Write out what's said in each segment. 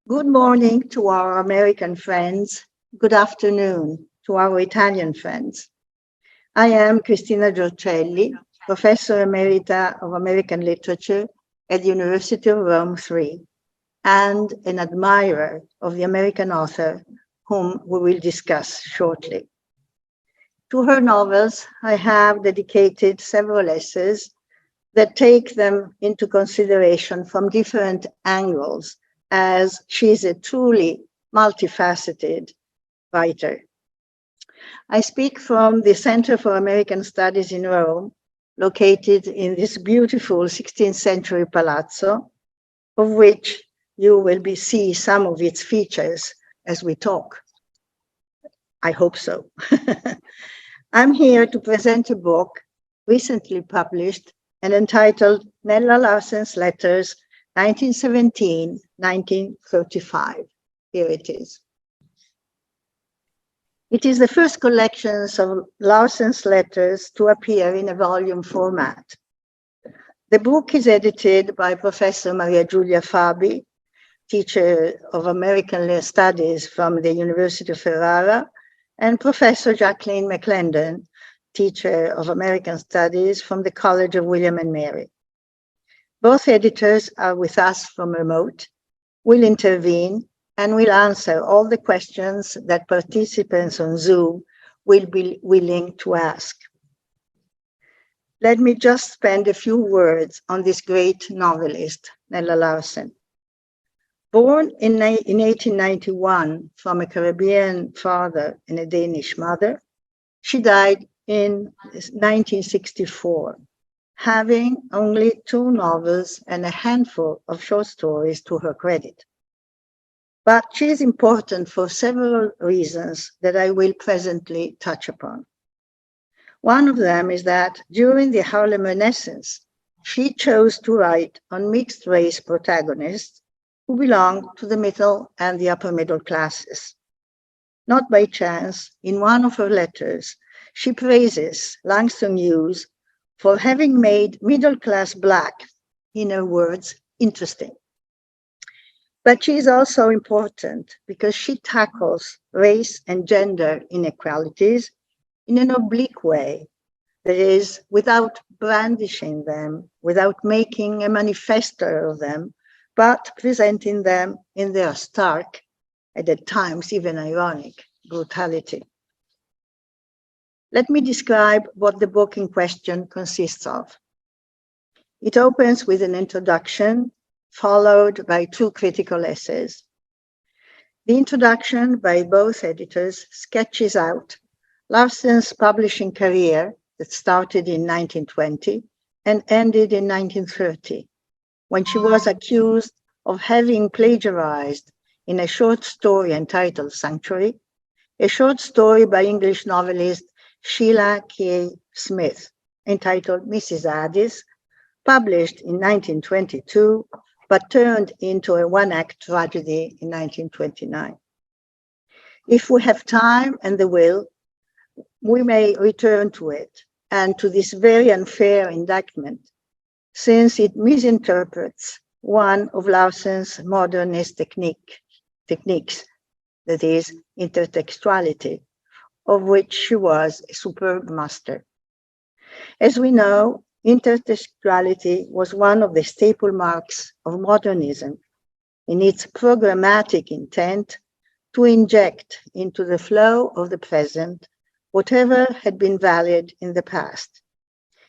Good morning to our American friends. Good afternoon to our Italian friends. I am Cristina Giorcelli, Professor Emerita of American Literature at the University of Roma Tre, and an admirer of the American author whom we will discuss shortly. To her novels, I have dedicated several essays that take them into consideration from different angles, as she is a truly multifaceted writer. I speak from the Center for American Studies in Rome, located in this beautiful 16th century palazzo, of which you will see some of its features as we talk. I hope so. I'm here to present a book recently published and entitled Nella Larsen's Letters, 1917-1935. Here it is. It is the first collection of Larsen's letters to appear in a volume format. The book is edited by Professor Giulia Fabi, teacher of American Studies from the University of Ferrara, and Professor Jacquelyn McLendon, teacher of American Studies from the College of William and Mary. Both editors are with us from remote, will intervene, and will answer all the questions that participants on Zoom will be willing to ask. Let me just spend a few words on this great novelist, Nella Larsen. Born in 1891 from a Caribbean father and a Danish mother, she died in 1964. Having only 2 novels and a handful of short stories to her credit. But she is important for several reasons that I will presently touch upon. One of them is that during the Harlem Renaissance, she chose to write on mixed-race protagonists who belonged to the middle and the upper middle classes. Not by chance, in one of her letters, she praises Langston Hughes for having made middle-class Black, in her words, interesting. But she is also important because she tackles race and gender inequalities in an oblique way, that is, without brandishing them, without making a manifesto of them, but presenting them in their stark, and at times even ironic, brutality. Let me describe what the book in question consists of. It opens with an introduction, followed by 2 critical essays. The introduction by both editors sketches out Larsen's publishing career that started in 1920 and ended in 1930, when she was accused of having plagiarized in a short story entitled Sanctuary, a short story by English novelist Sheila K. Smith, entitled Mrs. Addis, published in 1922, but turned into a one-act tragedy in 1929. If we have time and the will, we may return to it and to this very unfair indictment, since it misinterprets one of Larsen's modernist techniques, that is, intertextuality, of which she was a superb master. As we know, intertextuality was one of the staple marks of modernism in its programmatic intent to inject into the flow of the present whatever had been valid in the past.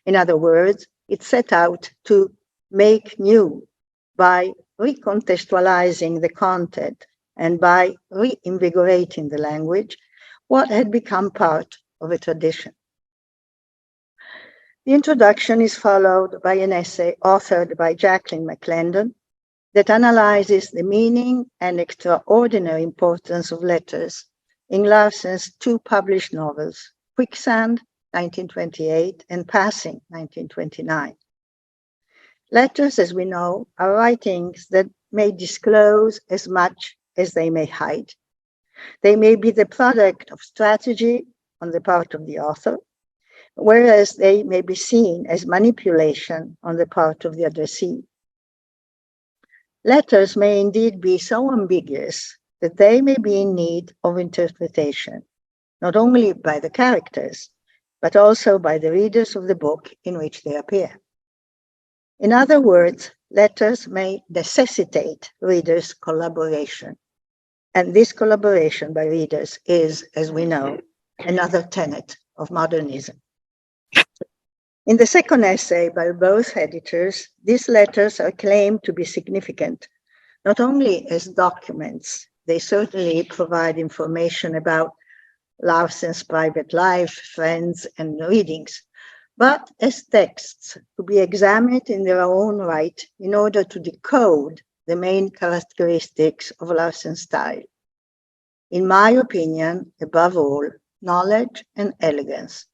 In other words, it set out to make new by recontextualizing the content and by reinvigorating the language what had become part of a tradition. The introduction is followed by an essay authored by Jacquelyn McLendon that analyzes the meaning and extraordinary importance of letters in Larsen's 2 published novels, Quicksand, 1928, and Passing, 1929. Letters, as we know, are writings that may disclose as much as they may hide. They may be the product of strategy on the part of the author, whereas they may be seen as manipulation on the part of the addressee. Letters may indeed be so ambiguous that they may be in need of interpretation, not only by the characters, but also by the readers of the book in which they appear. In other words, letters may necessitate readers' collaboration, and this collaboration by readers is, as we know, another tenet of modernism. In the second essay by both editors, these letters are claimed to be significant, not only as documents, they certainly provide information about Larsen's private life, friends, and readings, but as texts to be examined in their own right in order to decode the main characteristics of Larsen's style. In my opinion, above all, knowledge and elegance.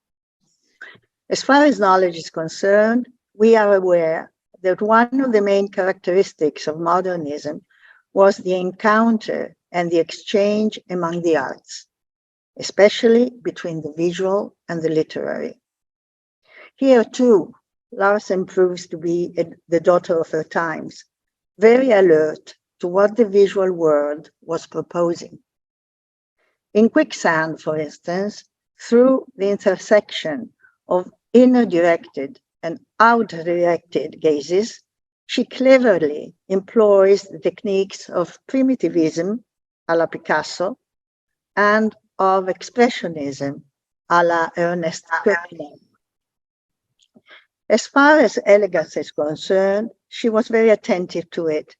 As far as knowledge is concerned, we are aware that one of the main characteristics of modernism was the encounter and the exchange among the arts, especially between the visual and the literary. Here too, Larsen proves to be the daughter of her times, very alert to what the visual world was proposing. In Quicksand, for instance, through the intersection of inner-directed and outer-directed gazes, she cleverly employs the techniques of primitivism, à la Picasso, and of expressionism, à la Ernest Köppner. As far as elegance is concerned, she was very attentive to it.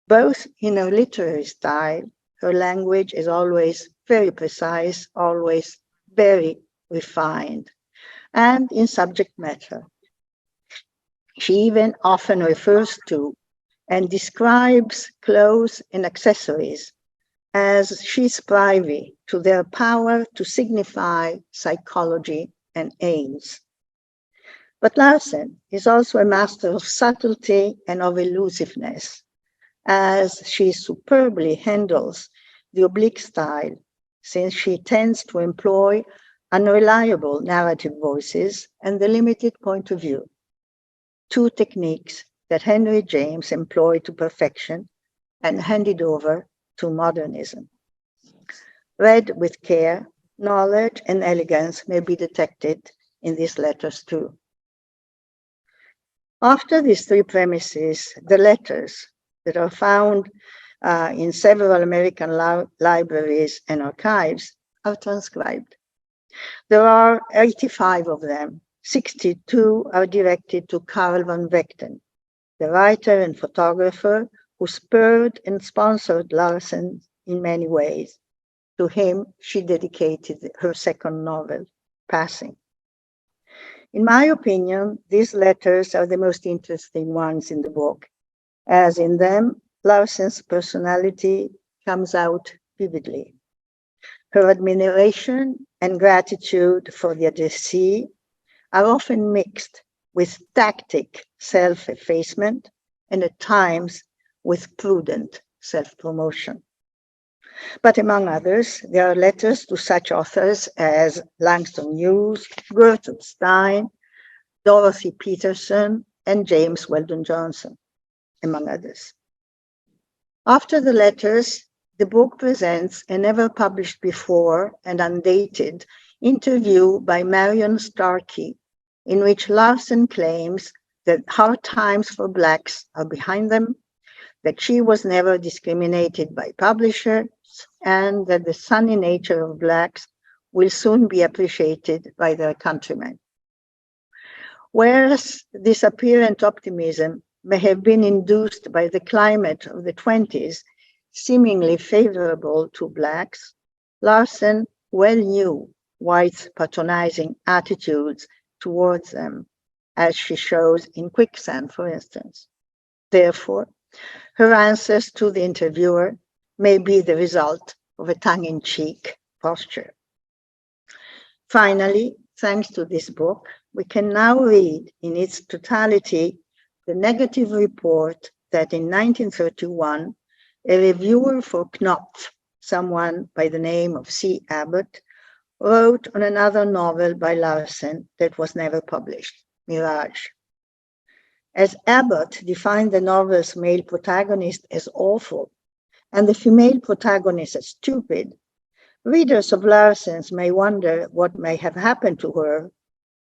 Both in her literary style, her language is always very precise, always very refined, and in subject matter. She even often refers to and describes clothes and accessories as she's privy to their power to signify psychology and aims. But Larsen is also a master of subtlety and of elusiveness, as she superbly handles the oblique style, since she tends to employ unreliable narrative voices and the limited point of view, two techniques that Henry James employed to perfection and handed over to modernism. Read with care, knowledge and elegance may be detected in these letters too. After these three premises, the letters that are found in several American libraries and archives are transcribed. There are 85 of them. 62 are directed to Carl van Vechten, the writer and photographer who spurred and sponsored Larsen in many ways. To him, she dedicated her second novel, Passing. In my opinion, these letters are the most interesting ones in the book, as in them, Larsen's personality comes out vividly. Her admiration and gratitude for the addressee are often mixed with tactic self-effacement and at times with prudent self-promotion. But among others, there are letters to such authors as Langston Hughes, Gertrude Stein, Dorothy Peterson, and James Weldon Johnson, among others. After the letters, the book presents a never published before and undated interview by Marion Starkey, in which Larsen claims that hard times for Blacks are behind them, that she was never discriminated by publishers, and that the sunny nature of Blacks will soon be appreciated by their countrymen. Whereas this apparent optimism may have been induced by the climate of the 20s, seemingly favorable to Blacks, Larsen well knew whites' patronizing attitudes towards them, as she shows in Quicksand, for instance. Therefore, her answers to the interviewer may be the result of a tongue-in-cheek posture. Finally, thanks to this book, we can now read in its totality the negative report that in 1931, a reviewer for Knopf, someone by the name of C. Abbott, wrote on another novel by Larsen that was never published, Mirage. As Abbott defined the novel's male protagonist as awful and the female protagonist as stupid, readers of Larsen's may wonder what may have happened to her,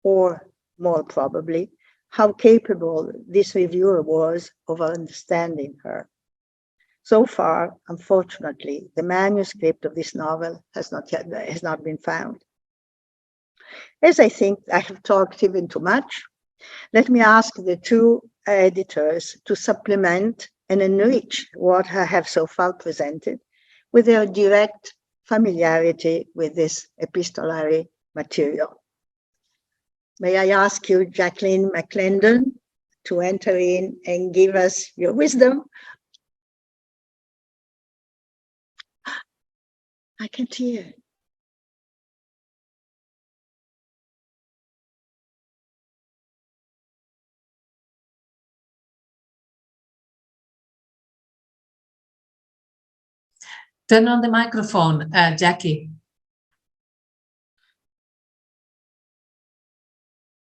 or, more probably, how capable this reviewer was of understanding her. So far, unfortunately, the manuscript of this novel has not been found. As I think I have talked even too much, let me ask the two editors to supplement and enrich what I have so far presented with their direct familiarity with this epistolary material. May I ask you, Jacquelyn McLendon, to enter in and give us your wisdom? I can't hear. Turn on the microphone, Jackie.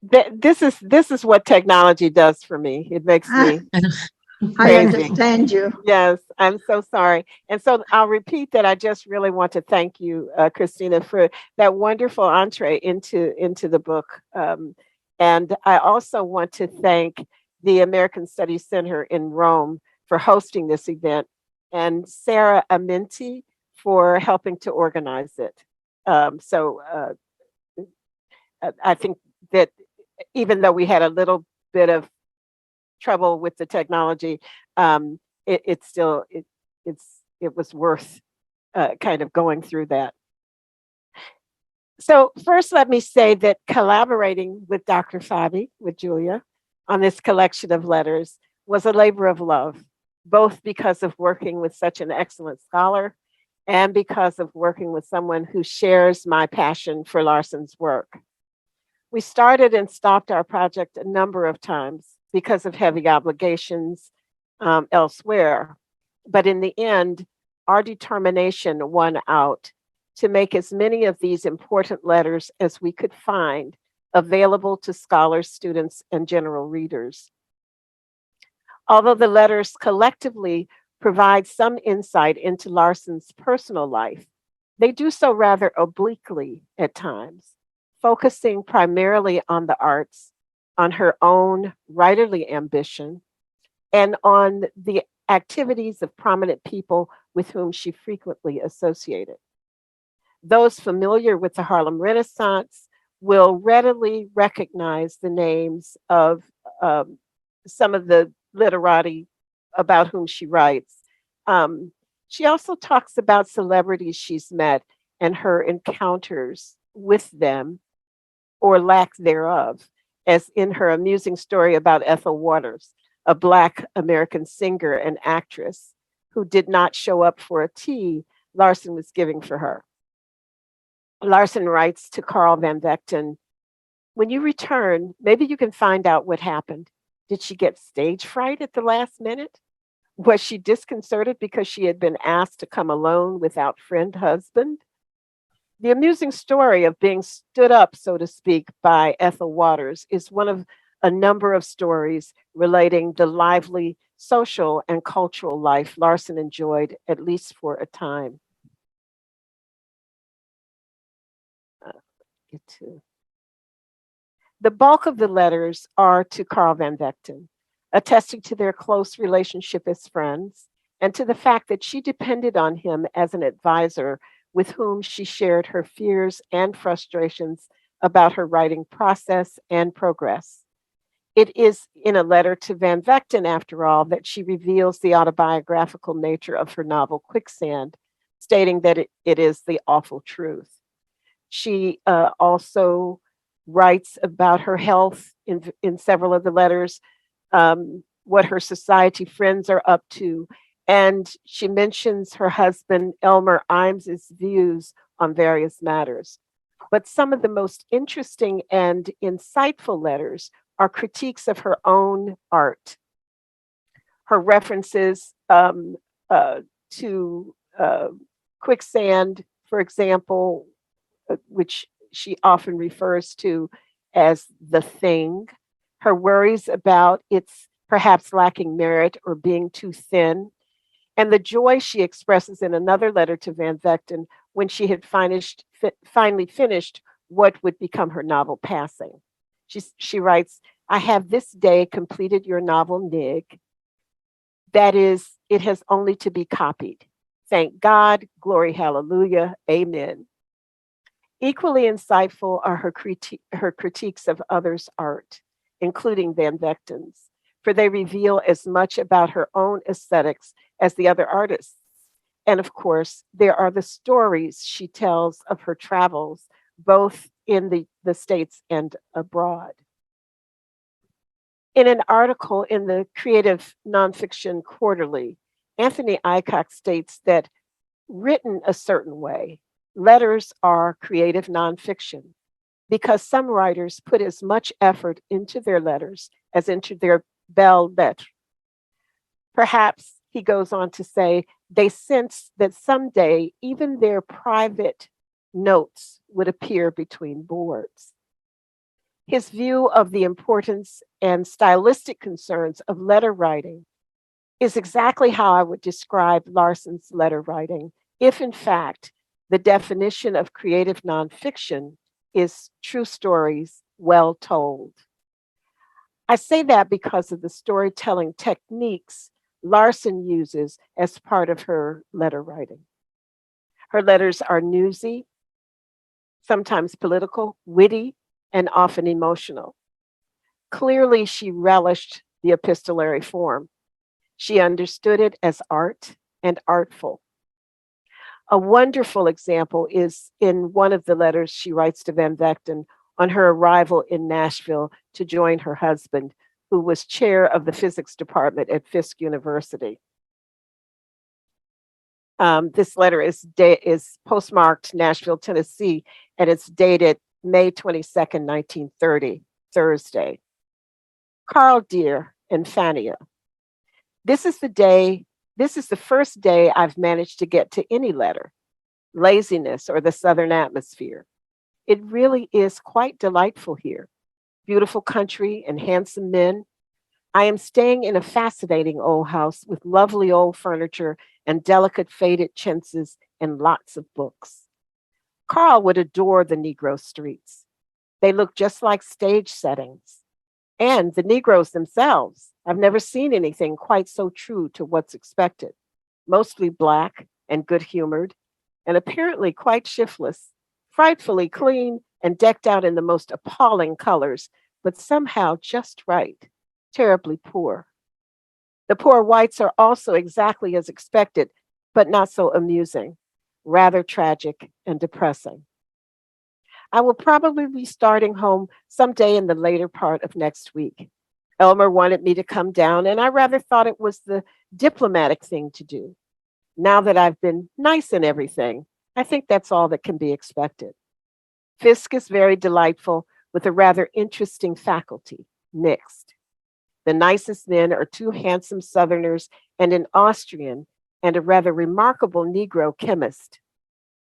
This is what technology does for me. It makes me I understand you. Yes, I'm so sorry. And so I'll repeat that I just really want to thank you, Cristina, for that wonderful entree into the book. And I also want to thank the American Studies Center in Rome for hosting this event, and Sarah Aminti for helping to organize it. I think that even though we had a little bit of trouble with the technology, it was worth kind of going through that. So first, let me say that collaborating with Dr. Fabi, with Giulia, on this collection of letters was a labor of love, both because of working with such an excellent scholar and because of working with someone who shares my passion for Larsen's work. We started and stopped our project a number of times because of heavy obligations elsewhere. But in the end, our determination won out to make as many of these important letters as we could find available to scholars, students, and general readers. Although the letters collectively provide some insight into Larsen's personal life, they do so rather obliquely at times, focusing primarily on the arts, on her own writerly ambition, and on the activities of prominent people with whom she frequently associated. Those familiar with the Harlem Renaissance will readily recognize the names of some of the literati about whom she writes. She also talks about celebrities she's met and her encounters with them, or lack thereof, as in her amusing story about Ethel Waters, a Black American singer and actress who did not show up for a tea Larsen was giving for her. Larsen writes to Carl Van Vechten, "When you return, maybe you can find out what happened. Did she get stage fright at the last minute? Was she disconcerted because she had been asked to come alone without friend husband?" The amusing story of being stood up, so to speak, by Ethel Waters is one of a number of stories relating the lively social and cultural life Larsen enjoyed, at least for a time. The bulk of the letters are to Carl Van Vechten, attesting to their close relationship as friends and to the fact that she depended on him as an advisor with whom she shared her fears and frustrations about her writing process and progress. It is in a letter to Van Vechten, after all, that she reveals the autobiographical nature of her novel Quicksand, stating that it is the awful truth. She also writes about her health in several of the letters, what her society friends are up to, and she mentions her husband Elmer Imes's views on various matters. But some of the most interesting and insightful letters are critiques of her own art. Her references to Quicksand, for example, which she often refers to as the thing, her worries about its perhaps lacking merit or being too thin, and the joy she expresses in another letter to Van Vechten when she had finally finished what would become her novel Passing. She writes, I have this day completed your novel Nig. That is, it has only to be copied. Thank God, glory, hallelujah, amen. Equally insightful are her critiques of others' art, including Van Vechten's, for they reveal as much about her own aesthetics as the other artists. And of course, there are the stories she tells of her travels, both in the States and abroad. In an article in the Creative Nonfiction Quarterly, Anthony Aycock states that written a certain way, letters are creative nonfiction because some writers put as much effort into their letters as into their belles lettres. Perhaps, he goes on to say, they sense that someday even their private notes would appear between boards. His view of the importance and stylistic concerns of letter writing is exactly how I would describe Larsen's letter writing, if in fact the definition of creative nonfiction is true stories well told. I say that because of the storytelling techniques Larsen uses as part of her letter writing. Her letters are newsy, sometimes political, witty, and often emotional. Clearly, she relished the epistolary form. She understood it as art and artful. A wonderful example is in one of the letters she writes to Van Vechten on her arrival in Nashville to join her husband, who was chair of the physics department at Fisk University. This letter is postmarked Nashville, Tennessee, and it's dated May 22nd, 1930, Thursday. Carl dear and Fania, this is the first day I've managed to get to any letter, laziness or the Southern atmosphere. It really is quite delightful here. Beautiful country and handsome men. I am staying in a fascinating old house with lovely old furniture and delicate faded chintzes and lots of books. Carl would adore the Negro streets. They look just like stage settings. And the Negroes themselves. I've never seen anything quite so true to what's expected. Mostly Black and good-humored, and apparently quite shiftless, frightfully clean and decked out in the most appalling colors, but somehow just right, terribly poor. The poor whites are also exactly as expected, but not so amusing, rather tragic and depressing. I will probably be starting home someday in the later part of next week. Elmer wanted me to come down, and I rather thought it was the diplomatic thing to do. Now that I've been nice and everything, I think that's all that can be expected. Fisk is very delightful with a rather interesting faculty, mixed. The nicest men are two handsome Southerners and an Austrian and a rather remarkable Negro chemist.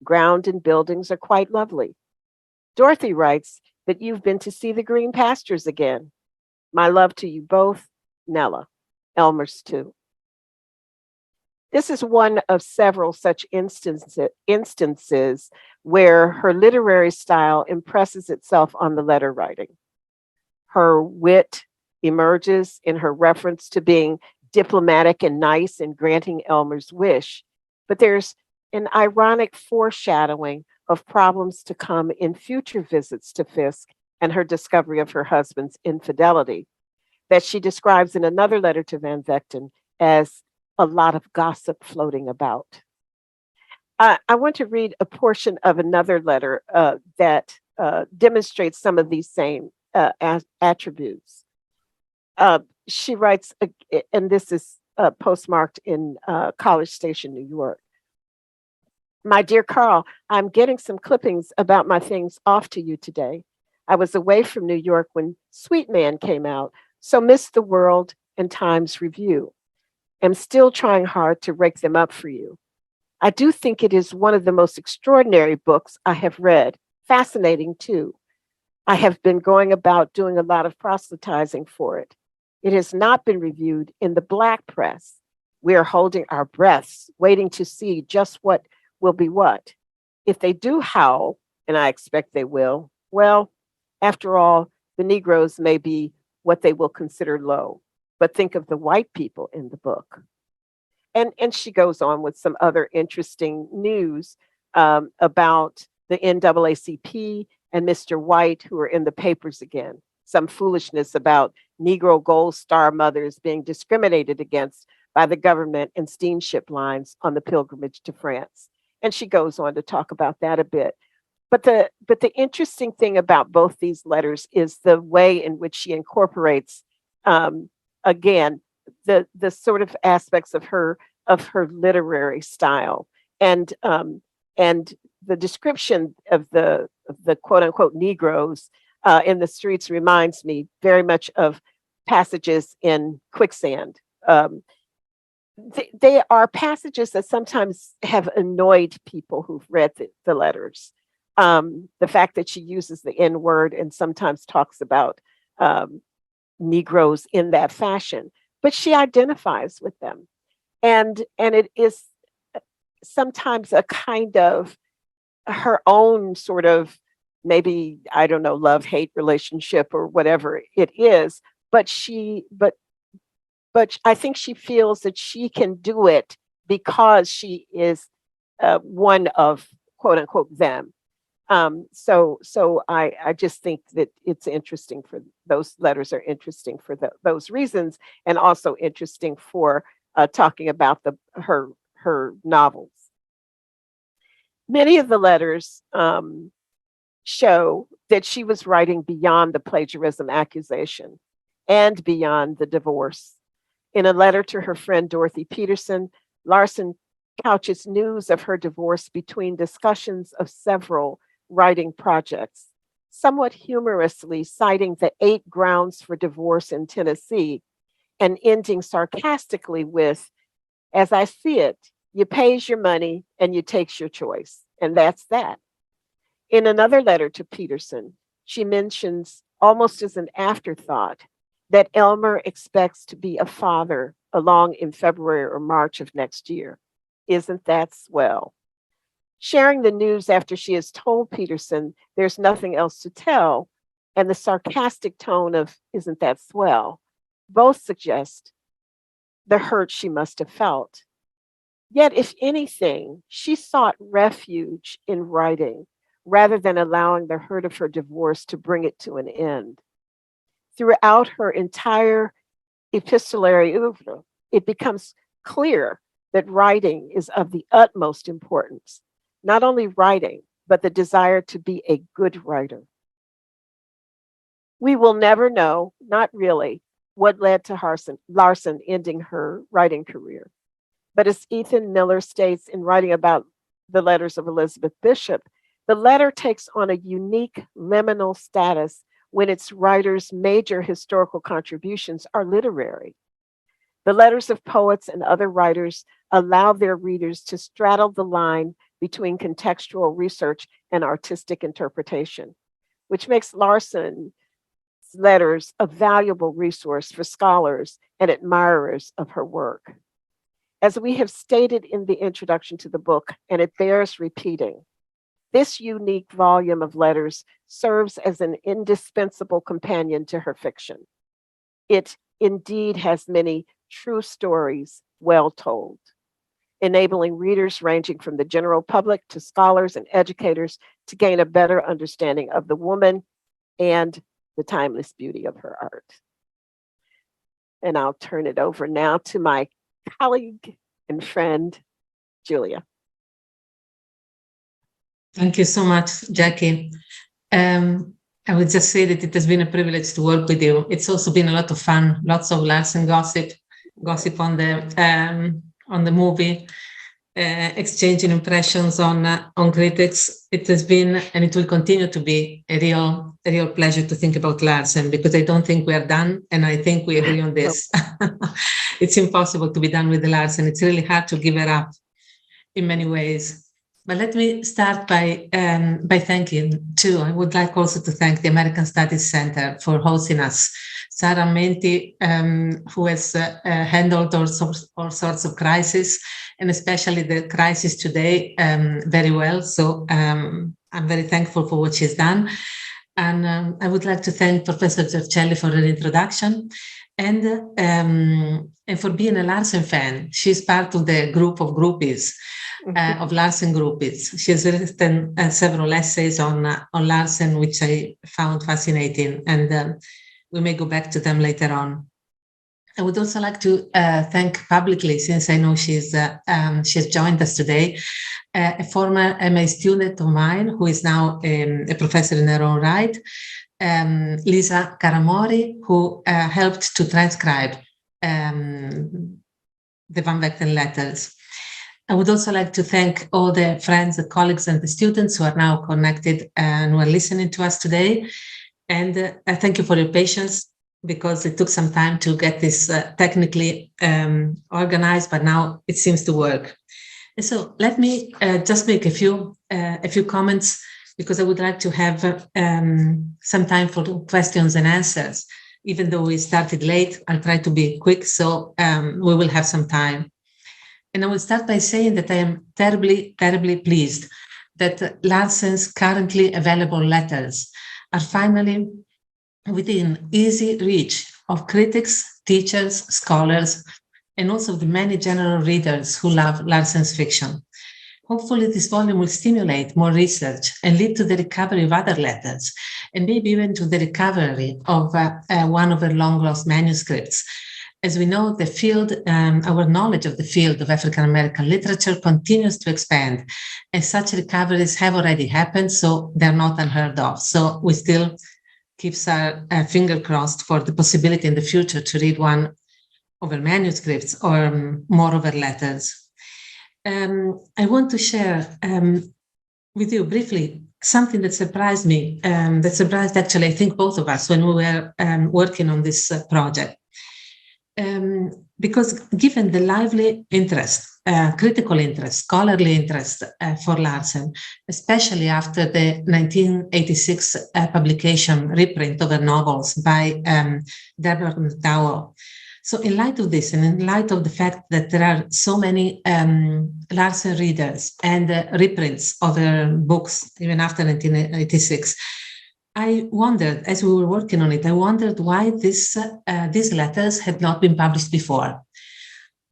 Ground and buildings are quite lovely. Dorothy writes that you've been to see the green pastures again. My love to you both, Nella. Elmer's too. This is one of several such instances where her literary style impresses itself on the letter writing. Her wit emerges in her reference to being diplomatic and nice in granting Elmer's wish, but there's an ironic foreshadowing of problems to come in future visits to Fisk and her discovery of her husband's infidelity that she describes in another letter to Van Vechten as a lot of gossip floating about. I want to read a portion of another letter that demonstrates some of these same attributes. She writes, and this is postmarked in College Station, New York. My dear Carl, I'm getting some clippings about my things off to you today. I was away from New York when Sweet Man came out, so missed the World and Times Review. I'm still trying hard to rake them up for you. I do think it is one of the most extraordinary books I have read. Fascinating, too. I have been going about doing a lot of proselytizing for it. It has not been reviewed in the Black press. We are holding our breaths, waiting to see just what will be what. If they do howl, and I expect they will, well, after all, the Negroes may be what they will consider low, but think of the white people in the book. And she goes on with some other interesting news about the NAACP and Mr. White, who are in the papers again. Some foolishness about Negro Gold Star mothers being discriminated against by the government and steamship lines on the pilgrimage to France. And she goes on to talk about that a bit. But the interesting thing about both these letters is the way in which she incorporates, again, the sort of aspects of her literary style, and the description of the quote unquote Negroes in the streets reminds me very much of passages in Quicksand. They are passages that sometimes have annoyed people who've read the letters. The fact that she uses the N word and sometimes talks about Negroes in that fashion, but she identifies with them. And it is sometimes a kind of her own sort of, maybe, I don't know, love-hate relationship or whatever it is, but I think she feels that she can do it because she is one of quote unquote them. So I just think that it's interesting for those letters are interesting for those reasons, and also interesting for talking about her novels. Many of the letters show that she was writing beyond the plagiarism accusation and beyond the divorce. In a letter to her friend Dorothy Peterson, Larsen couches news of her divorce between discussions of several writing projects, somewhat humorously citing the 8 grounds for divorce in Tennessee and ending sarcastically with, "As I see it, you pays your money and you takes your choice." And that's that. In another letter to Peterson, she mentions, almost as an afterthought, that Elmer expects to be a father along in February or March of next year. Isn't that swell? Sharing the news after she has told Peterson there's nothing else to tell, and the sarcastic tone of "isn't that swell," both suggest the hurt she must have felt. Yet, if anything, she sought refuge in writing rather than allowing the hurt of her divorce to bring it to an end. Throughout her entire epistolary oeuvre, it becomes clear that writing is of the utmost importance. Not only writing, but the desire to be a good writer. We will never know, not really, what led to Larsen ending her writing career. But as Ethan Miller states in writing about the letters of Elizabeth Bishop, the letter takes on a unique liminal status when its writer's major historical contributions are literary. The letters of poets and other writers allow their readers to straddle the line between contextual research and artistic interpretation, which makes Larsen's letters a valuable resource for scholars and admirers of her work. As we have stated in the introduction to the book, and it bears repeating, this unique volume of letters serves as an indispensable companion to her fiction. It indeed has many true stories well told, enabling readers ranging from the general public to scholars and educators to gain a better understanding of the woman and the timeless beauty of her art. And I'll turn it over now to my colleague and friend, Giulia. Thank you so much, Jackie. I would just say that it has been a privilege to work with you. It's also been a lot of fun, lots of Larsen gossip on the movie, exchanging impressions on critics. It has been, and it will continue to be, a real pleasure to think about Larsen, because I don't think we are done, and I think we agree on this. It's impossible to be done with the Larsen. It's really hard to give her up in many ways. But let me start by thanking, too. I would like also to thank the American Studies Center for hosting us Sarah Menti, who has handled all sorts of crises, and especially the crisis today very well. So I'm very thankful for what she's done. And I would like to thank Professor Giorcelli for her introduction and for being a Larsen fan. She's part of the group of groupies, of Larsen groupies. She has written several essays on Larsen, which I found fascinating, and we may go back to them later on. I would also like to thank publicly, since I know she's joined us today, a former MA student of mine who is now a professor in her own right, Lisa Caramori, who helped to transcribe the Van Vechten letters. I would also like to thank all the friends, the colleagues, and the students who are now connected and who are listening to us today. And I thank you for your patience, because it took some time to get this technically organized, but now it seems to work. And so let me just make a few comments, because I would like to have some time for questions and answers. Even though we started late, I'll try to be quick, so we will have some time. And I will start by saying that I am terribly, terribly pleased that Larsen's currently available letters are finally within easy reach of critics, teachers, scholars, and also the many general readers who love Larsen's fiction. Hopefully, this volume will stimulate more research and lead to the recovery of other letters, and maybe even to the recovery of one of her long-lost manuscripts. As we know, the field, our knowledge of the field of African American literature continues to expand, and such recoveries have already happened, so they're not unheard of. So we still keeps our finger crossed for the possibility in the future to read one of her manuscripts or more of her letters. I want to share with you briefly something that surprised me, that surprised actually, I think, both of us when we were working on this project. Because given the lively interest, critical interest, scholarly interest for Larsen, especially after the 1986 publication reprint of her novels by Deborah McDowell. So in light of this, and in light of the fact that there are so many Larsen readers and reprints of her books, even after 1986, I wondered, as we were working on it, I wondered why these letters had not been published before.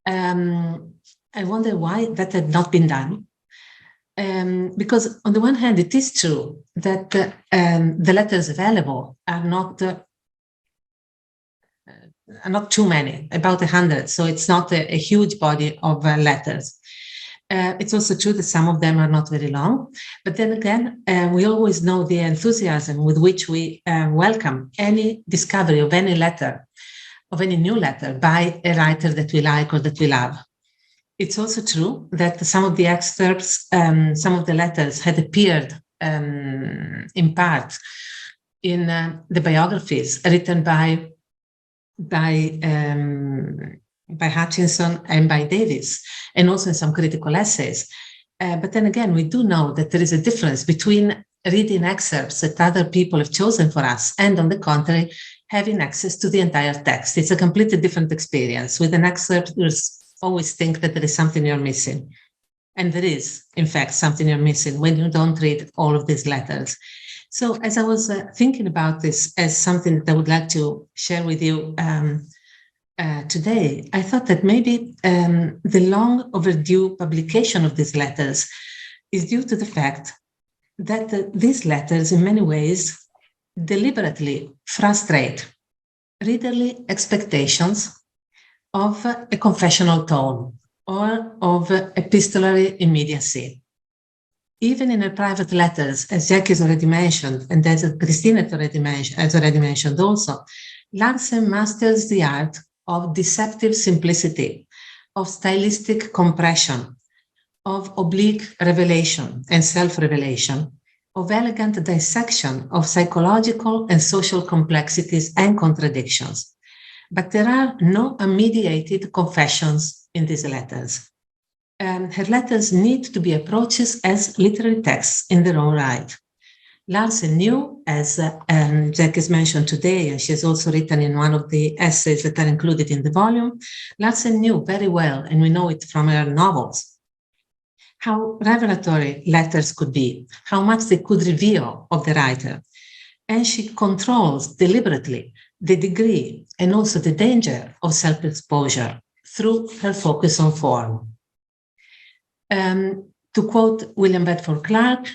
I wonder why that had not been done. Because on the one hand, it is true that the letters available are not too many, about 100. So it's not a huge body of letters. It's also true that some of them are not very long, but then again, we always know the enthusiasm with which we welcome any discovery of any letter, of any new letter by a writer that we like or that we love. It's also true that some of the excerpts, some of the letters had appeared in part in the biographies written by Hutchinson and by Davis, and also in some critical essays. But then again, we do know that there is a difference between reading excerpts that other people have chosen for us and, on the contrary, having access to the entire text. It's a completely different experience. With an excerpt, you always think that there is something you're missing. And there is, in fact, something you're missing when you don't read all of these letters. So as I was thinking about this as something that I would like to share with you today, I thought that maybe the long overdue publication of these letters is due to the fact that these letters in many ways deliberately frustrate readerly expectations of a confessional tone or of epistolary immediacy. Even in her private letters, as Jackie has already mentioned, and as Cristina has already mentioned also, Larsen masters the art of deceptive simplicity, of stylistic compression, of oblique revelation and self-revelation, of elegant dissection of psychological and social complexities and contradictions. But there are no unmediated confessions in these letters. Her letters need to be approached as literary texts in their own right. Larsen knew, as Jack has mentioned today, and she has also written in one of the essays that are included in the volume, Larsen knew very well, and we know it from her novels, how revelatory letters could be, how much they could reveal of the writer. And she controls deliberately the degree and also the danger of self-exposure through her focus on form. To quote William Bedford Clark,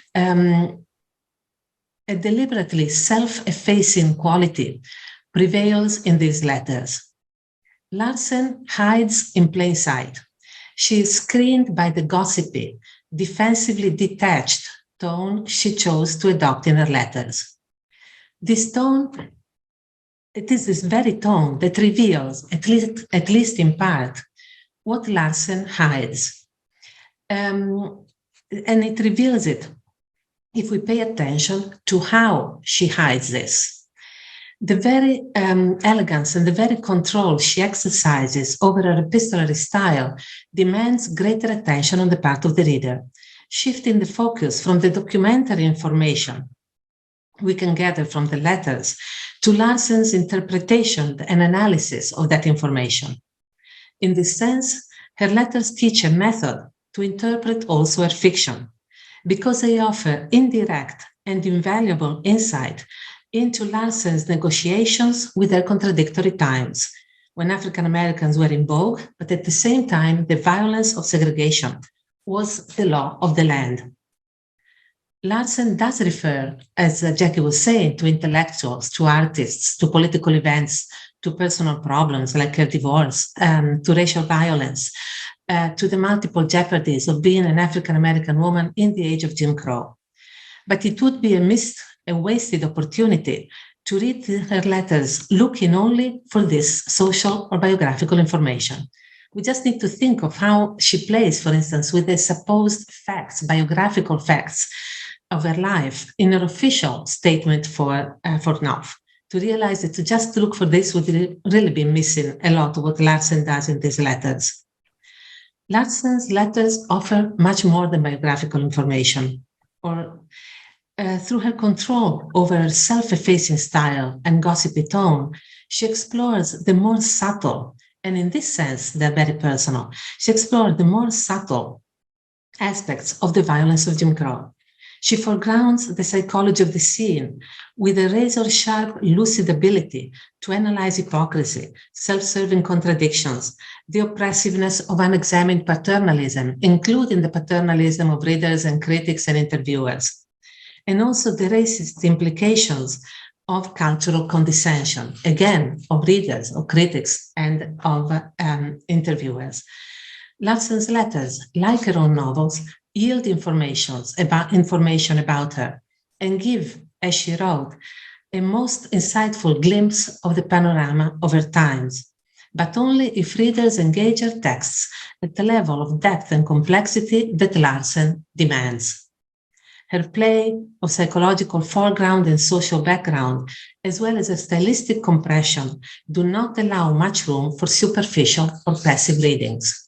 a deliberately self-effacing quality prevails in these letters. Larsen hides in plain sight. She is screened by the gossipy, defensively detached tone she chose to adopt in her letters. This tone, it is this very tone that reveals, at least in part, what Larsen hides. And it reveals it if we pay attention to how she hides this. The very elegance and the very control she exercises over her epistolary style demands greater attention on the part of the reader, shifting the focus from the documentary information we can gather from the letters to Larsen's interpretation and analysis of that information. In this sense, her letters teach a method to interpret also her fiction, because they offer indirect and invaluable insight into Larsen's negotiations with their contradictory times, when African Americans were in vogue, but at the same time, the violence of segregation was the law of the land. Larsen does refer, as Jackie was saying, to intellectuals, to artists, to political events, to personal problems like her divorce, to racial violence, to the multiple jeopardies of being an African American woman in the age of Jim Crow. But it would be a wasted opportunity to read her letters looking only for this social or biographical information. We just need to think of how she plays, for instance, with the supposed facts, biographical facts of her life in her official statement for Knopf, to realize that to just look for this would really be missing a lot of what Larsen does in these letters. Larsen's letters offer much more than biographical information, or through her control over her self-effacing style and gossipy tone, she explores the more subtle, and in this sense, they're very personal, she explored the more subtle aspects of the violence of Jim Crow. She foregrounds the psychology of the scene with a razor-sharp lucid ability to analyze hypocrisy, self-serving contradictions, the oppressiveness of unexamined paternalism, including the paternalism of readers and critics and interviewers, and also the racist implications of cultural condescension, again, of readers, of critics, and of interviewers. Larsen's letters, like her own novels, yield information about her and give, as she wrote, a most insightful glimpse of the panorama of her times, but only if readers engage her texts at the level of depth and complexity that Larsen demands. Her play of psychological foreground and social background, as well as a stylistic compression, do not allow much room for superficial or passive readings.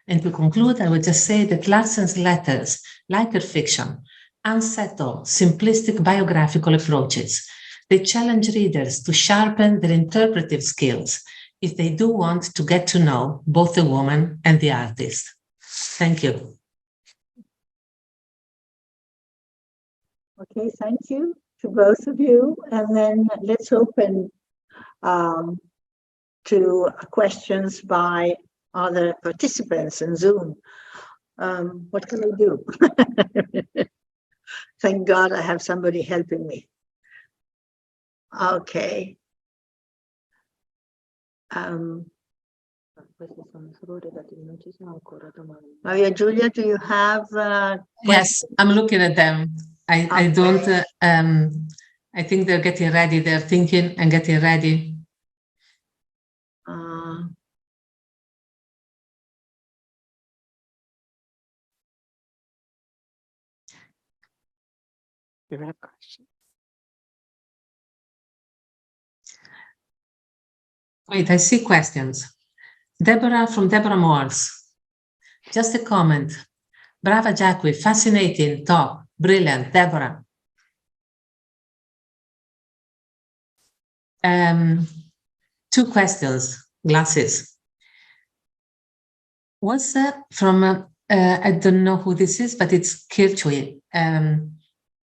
And to conclude, I would just say that Larsen's letters, like her fiction, unsettle simplistic biographical approaches. They challenge readers to sharpen their interpretive skills if they do want to get to know both the woman and the artist. Thank you. Okay, thank you to both of you. And then let's open to questions by other participants in Zoom. What can I do? Thank God I have somebody helping me. Okay. Maria Giulia, do you have Yes, I'm looking at them. I don't, I think they're getting ready. They're thinking and getting ready. You have a question? Wait, I see questions. Deborah from Deborah Morse. Just a comment. Brava, Jacquelyn. Fascinating, top, brilliant, Deborah. two questions, glasses. Was that from, I don't know who this is, but it's Kirchhoff.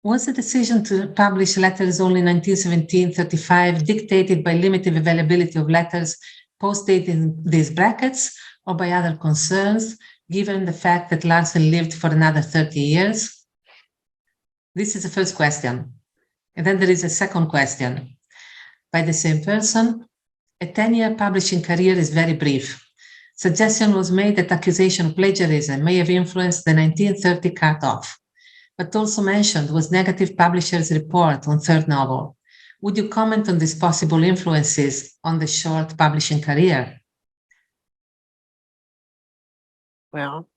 Was the decision to publish letters only in 1917-35 dictated by limited availability of letters posted in these brackets, or by other concerns, given the fact that Larsen lived for another 30 years? This is the first question. And then there is a second question by the same person. A 10-year publishing career is very brief. Suggestion was made that accusation of plagiarism may have influenced the 1930 cutoff, but also mentioned was negative publisher's report on third novel. Would you comment on these possible influences on the short publishing career? Well,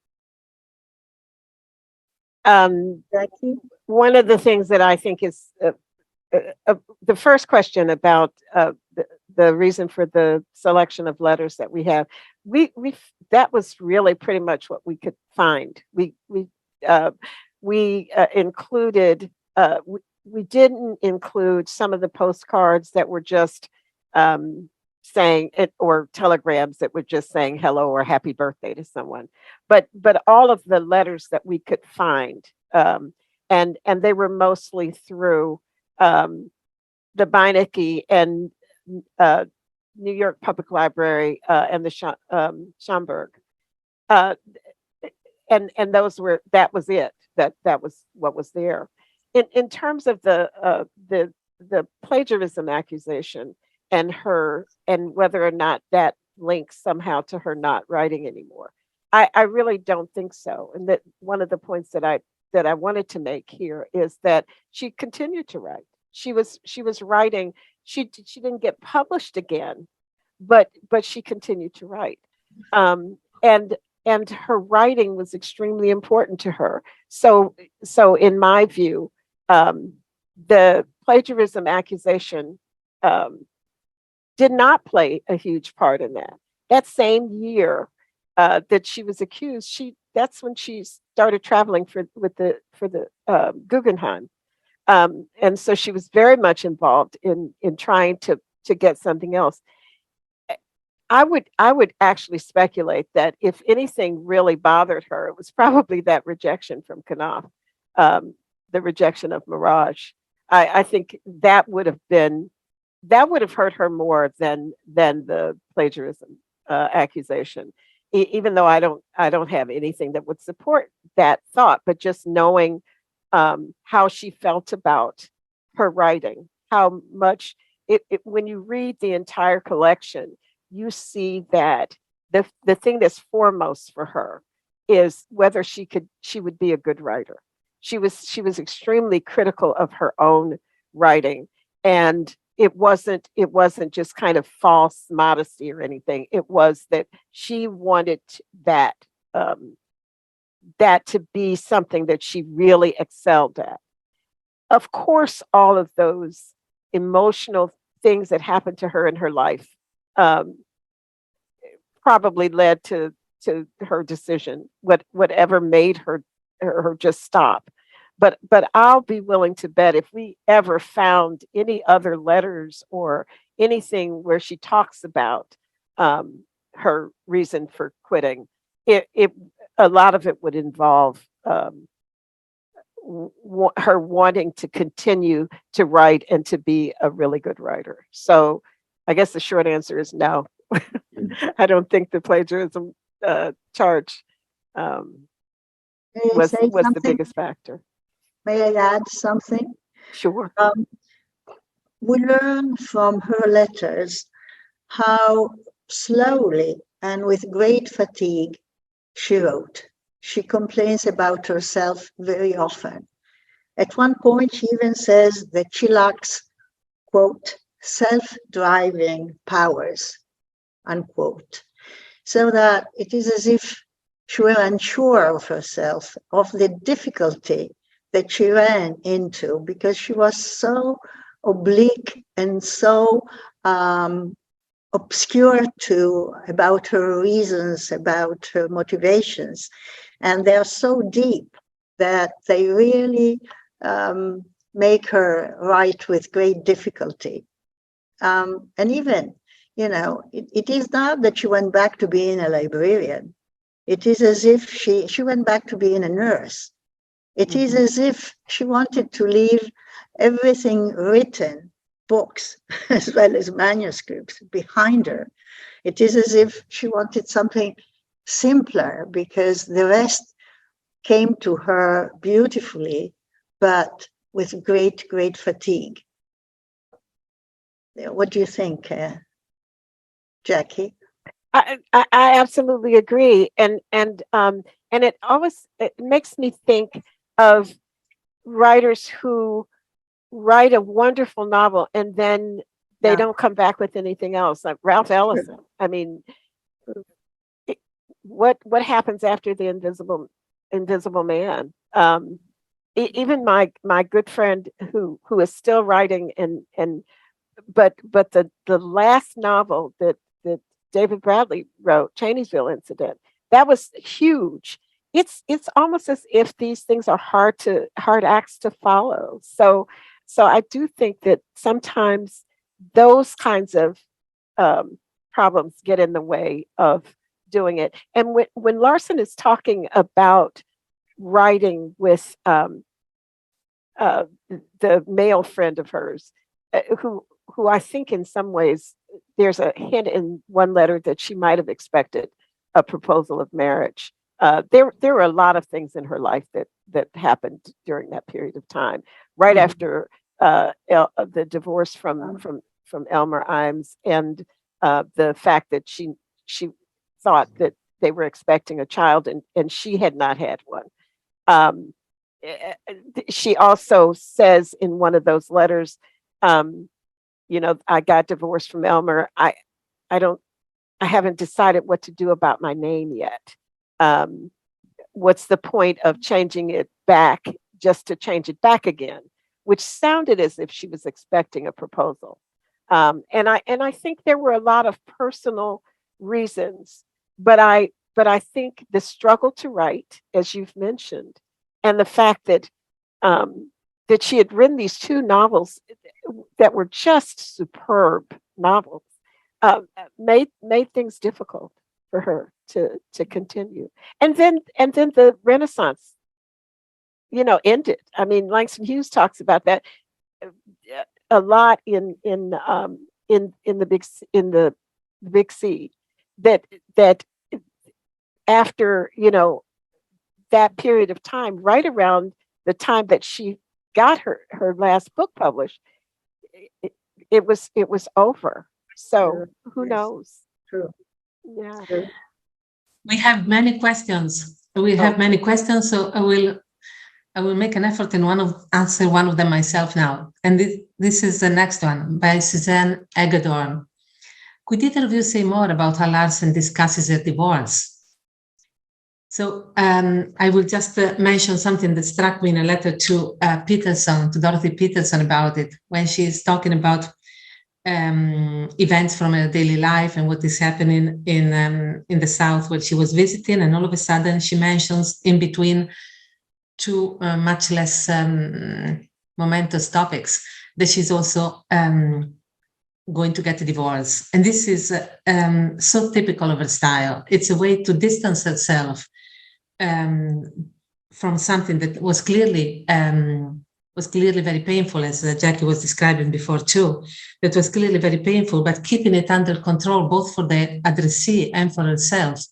one of the things that I think is the first question about the reason for the selection of letters that we have, that was really pretty much what we could find. We included, we didn't include some of the postcards that were just saying it, or telegrams that were just saying hello or happy birthday to someone, but all of the letters that we could find, and they were mostly through the Beinecke and New York Public Library and the Schomburg, and those were, that was it. That was what was there. In terms of the plagiarism accusation and whether or not that links somehow to her not writing anymore, I really don't think so. And that one of the points that I wanted to make here is that she continued to write. She was writing. She didn't get published again, but she continued to write. And her writing was extremely important to her. So in my view, the plagiarism accusation did not play a huge part in that. That same year that she was accused, that's when she started traveling for the Guggenheim. And so she was very much involved in trying to get something else. I would actually speculate that if anything really bothered her, it was probably that rejection from Knopf, the rejection of Mirage. I think that would have hurt her more than the plagiarism accusation. Even though I don't have anything that would support that thought, but just knowing how she felt about her writing, how much when you read the entire collection, you see that the thing that's foremost for her is whether she would be a good writer. She was extremely critical of her own writing, and it wasn't just kind of false modesty or anything. It was that she wanted that to be something that she really excelled at. Of course, all of those emotional things that happened to her in her life probably led to her decision, whatever made her just stop. But I'll be willing to bet if we ever found any other letters or anything where she talks about her reason for quitting, a lot of it would involve her wanting to continue to write and to be a really good writer. So I guess the short answer is no. I don't think the plagiarism charge was the biggest factor. May I add something? Sure. We learn from her letters how slowly and with great fatigue she wrote. She complains about herself very often. At one point, she even says that she lacks, quote, self-driving powers, unquote. So that it is as if she were unsure of herself, of the difficulty that she ran into, because she was so oblique and so obscure about her reasons, about her motivations. And they are so deep that they really make her write with great difficulty. And even, it is not that she went back to being a librarian. It is as if she went back to being a nurse. It is as if she wanted to leave everything written, books, as well as manuscripts, behind her. It is as if she wanted something simpler, because the rest came to her beautifully, but with great, great fatigue. What do you think, Jackie? I absolutely agree, and it makes me think of writers who write a wonderful novel and then they don't come back with anything else. Like Ralph Ellison. I mean, what happens after the Invisible Man? Even my good friend who is still writing but the last novel that David Bradley wrote, Chaney'sville Incident, that was huge. It's almost as if these things are hard acts to follow. So I do think that sometimes those kinds of problems get in the way of doing it. And when Larsen is talking about writing with the male friend of hers, who I think in some ways there's a hint in one letter that she might have expected a proposal of marriage. There were a lot of things in her life that happened during that period of time, right after the divorce from Elmer Imes, and the fact that she thought that they were expecting a child and she had not had one. She also says in one of those letters, I got divorced from Elmer. I haven't decided what to do about my name yet. What's the point of changing it back just to change it back again? Which sounded as if she was expecting a proposal. And I think there were a lot of personal reasons, but I think the struggle to write, as you've mentioned, and the fact that she had written these two novels that were just superb novels, made things difficult for her to continue. And then the Renaissance, ended. I mean, Langston Hughes talks about that a lot in the Big C, that after that period of time, right around the time that she got her last book published, it was over. So who knows? True. Yeah. True. We have many questions. So I will make an effort and answer one of them myself now. And this is the next one by Suzanne Eggedorn. Could either of you say more about how Larsen discusses her divorce? So I will just mention something that struck me in a letter to Dorothy Peterson about it, when she's talking about events from her daily life and what is happening in the South where she was visiting, and all of a sudden she mentions in between two much less momentous topics that she's also going to get a divorce. And this is so typical of her style. It's a way to distance herself from something that was clearly very painful, as Jackie was describing before too. That was clearly very painful, but keeping it under control both for the addressee and for herself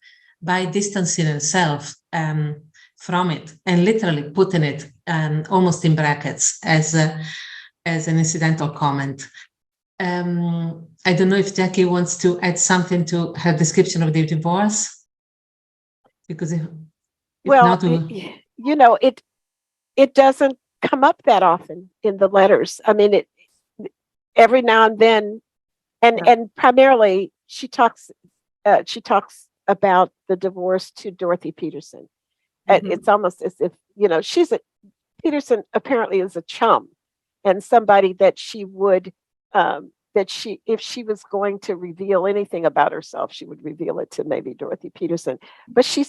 by distancing herself from it and literally putting it almost in brackets as an incidental comment. I don't know if Jackie wants to add something to her description of the divorce, because it doesn't come up that often in the letters. I mean, it every now and then, and primarily she talks about the divorce to Dorothy Peterson. Mm-hmm. It's almost as if Peterson apparently is a chum and somebody that she would if she was going to reveal anything about herself, she would reveal it to maybe Dorothy Peterson. But she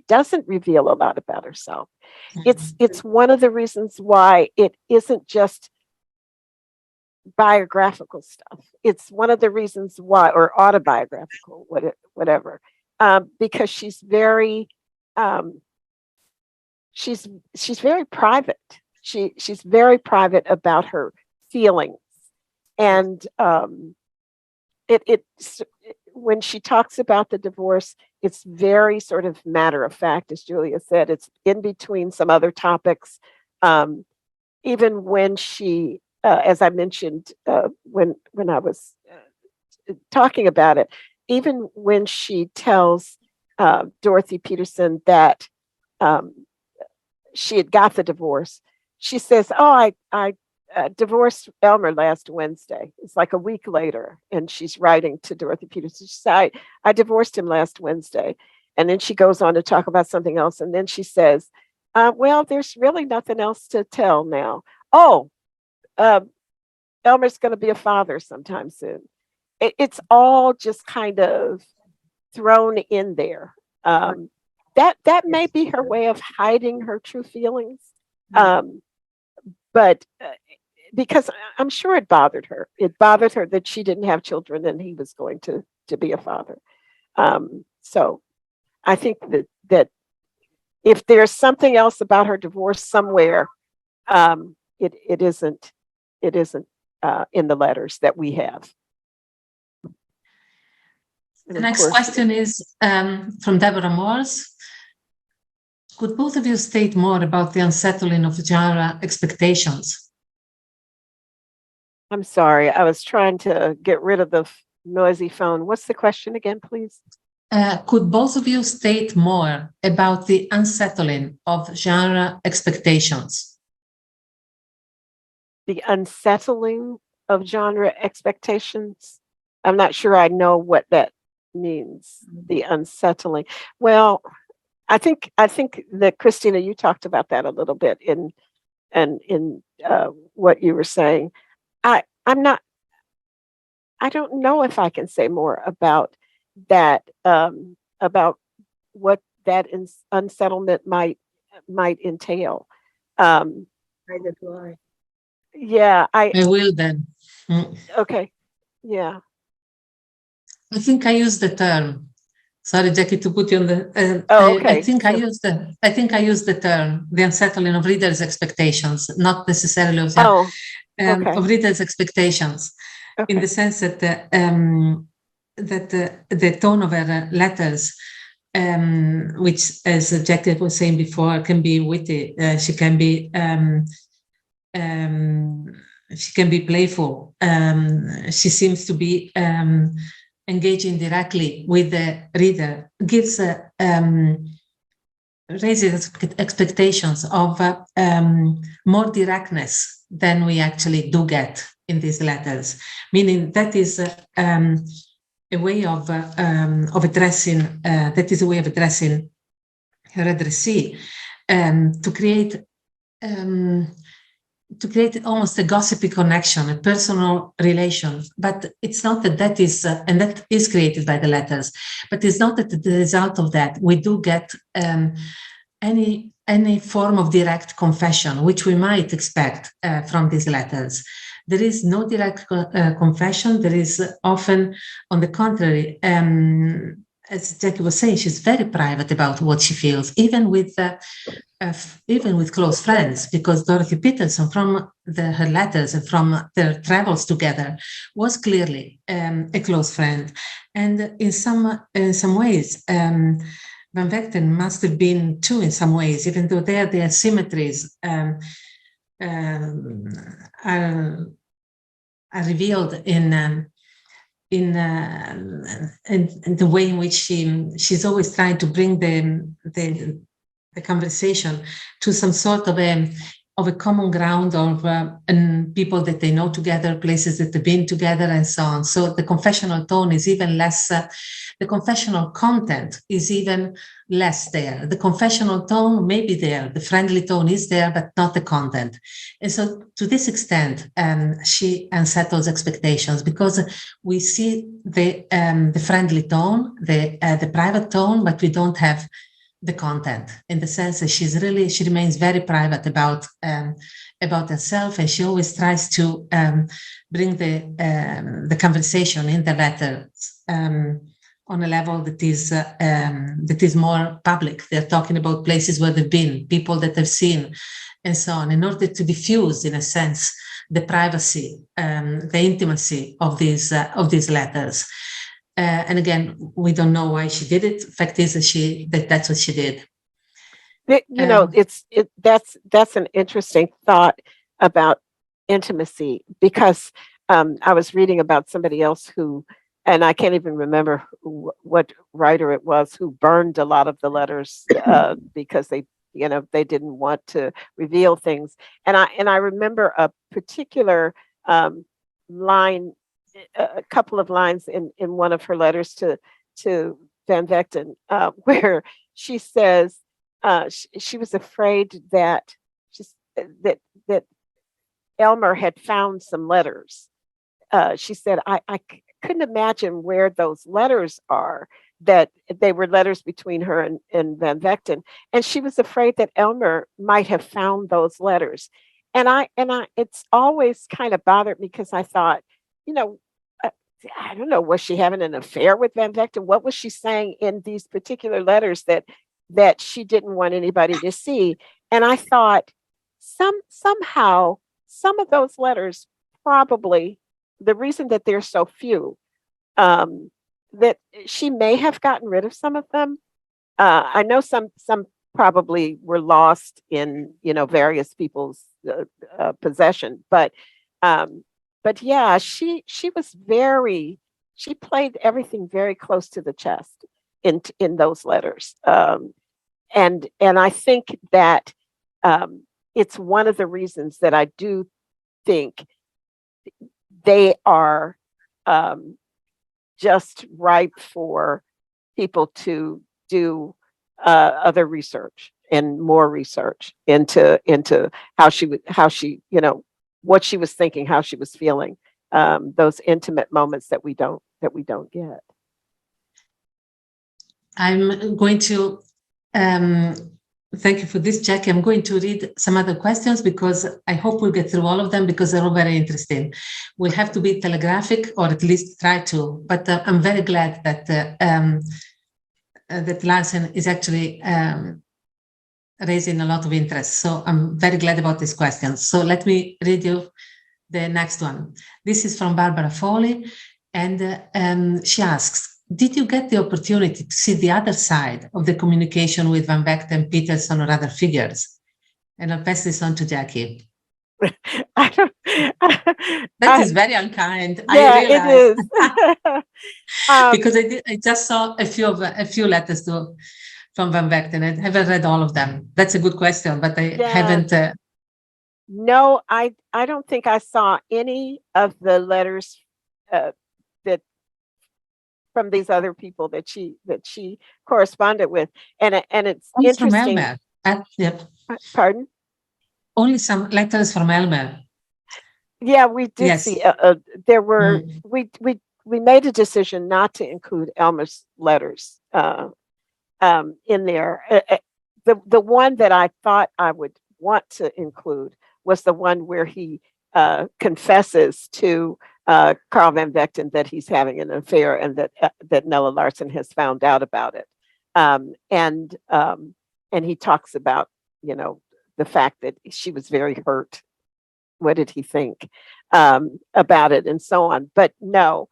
doesn't reveal a lot about herself. Mm-hmm. It's one of the reasons why it isn't just biographical stuff. It's one of the reasons why, or autobiographical, whatever, because she's very, she's very private. She's very private about her feelings, and when she talks about the divorce, it's very sort of matter of fact, as Giulia said. It's in between some other topics. Even when she, as I mentioned when I was talking about it, even when she tells Dorothy Peterson that she had got the divorce, she says, "Oh, I divorced Elmer last Wednesday." It's like a week later, and she's writing to Dorothy Peterson. She said, I divorced him last Wednesday. And then she goes on to talk about something else. And then she says, well, there's really nothing else to tell now. Oh, Elmer's going to be a father sometime soon. It's all just kind of thrown in there. That may be her way of hiding her true feelings. But because I'm sure it bothered her. It bothered her that she didn't have children and he was going to be a father. So I think that if there's something else about her divorce somewhere, it isn't in the letters that we have. The next question is from Deborah Morse. Could both of you state more about the unsettling of genre expectations? I'm sorry, I was trying to get rid of the noisy phone. What's the question again, please? Could both of you state more about the unsettling of genre expectations? The unsettling of genre expectations? I'm not sure I know what that means, the unsettling. Well, I think that Cristina, you talked about that a little bit in what you were saying. I don't know if I can say more about that, about what that unsettlement might entail. Neither do I. Yeah, I will then. Okay. Yeah. I think I use the term. Sorry, Jackie, to put you on the. Okay. I think I use the term, the unsettling of readers' expectations, not necessarily of of readers' expectations, in the sense that the tone of her letters, which, as Jackie was saying before, can be witty. She can be playful. She seems to be engaging directly with the reader, gives raises expectations of more directness than we actually do get in these letters. Meaning that is a way of addressing. That is a way of addressing her addressee, to create almost a gossipy connection, a personal relation. But it's not that is, and that is created by the letters, but it's not that the result of that we do get any form of direct confession, which we might expect from these letters. There is no direct confession. There is often, on the contrary, as Jackie was saying, she's very private about what she feels, even with close friends, because Dorothy Peterson, from her letters and from their travels together, was clearly a close friend. And in some ways, Van Vechten must have been too, in some ways, even though the asymmetries are revealed in the way in which she's always trying to bring the conversation to some sort of a common ground of people that they know together, places that they've been together, and so on. So the confessional tone is even less, the confessional content is even less there. The confessional tone may be there, the friendly tone is there, but not the content. And so to this extent, she unsettles expectations, because we see the friendly tone, the private tone, but we don't have the content, in the sense that she remains very private about herself, and she always tries to bring the conversation in the letters on a level that is more public. They're talking about places where they've been, people that they've seen, and so on, in order to diffuse, in a sense, the privacy, the intimacy of these letters. And again, we don't know why she did it. Fact is that's what she did. That's an interesting thought about intimacy, because I was reading about somebody else who, and I can't even remember what writer it was, who burned a lot of the letters because they didn't want to reveal things. And I remember a particular line, a couple of lines in one of her letters to Van Vechten, where she says she was afraid that Elmer had found some letters. She said, I couldn't imagine where those letters are, that they were letters between her and Van Vechten. And she was afraid that Elmer might have found those letters. And it's always kind of bothered me, because I thought, I don't know, was she having an affair with Van Vechten? What was she saying in these particular letters that she didn't want anybody to see? And I thought somehow some of those letters, probably the reason that there's so few, that she may have gotten rid of some of them. I know some probably were lost in various people's possession, but yeah, she played everything very close to the chest in those letters, and I think that it's one of the reasons that I do think they are just ripe for people to do other research and more research into how she what she was thinking, how she was feeling, those intimate moments that we don't get. I'm going to thank you for this, Jackie. I'm going to read some other questions, because I hope we'll get through all of them, because they're all very interesting. We'll have to be telegraphic, or at least try to, but I'm very glad that that Larsen is actually raising a lot of interest. So I'm very glad about these questions. So let me read you the next one. This is from Barbara Foley, and she asks, did you get the opportunity to see the other side of the communication with Van Vechten, Peterson, or other figures? And I'll pass this on to Jackie. That is very unkind. Yeah, I realize. it is. Because I just saw a few letters from Van Vechten. I haven't read all of them. That's a good question, but I haven't. No, I don't think I saw any of the letters that from these other people that she corresponded with, and it's interesting. From Elmer. Yep. Pardon? Only some letters from Elmer. Yeah, we did see. There were. We made a decision not to include Elmer's letters in there. The one that I thought I would want to include was the one where he confesses to Carl Van Vechten that he's having an affair, and that Nella Larsen has found out about it. And he talks about, the fact that she was very hurt. What did he think about it, and so on. But no,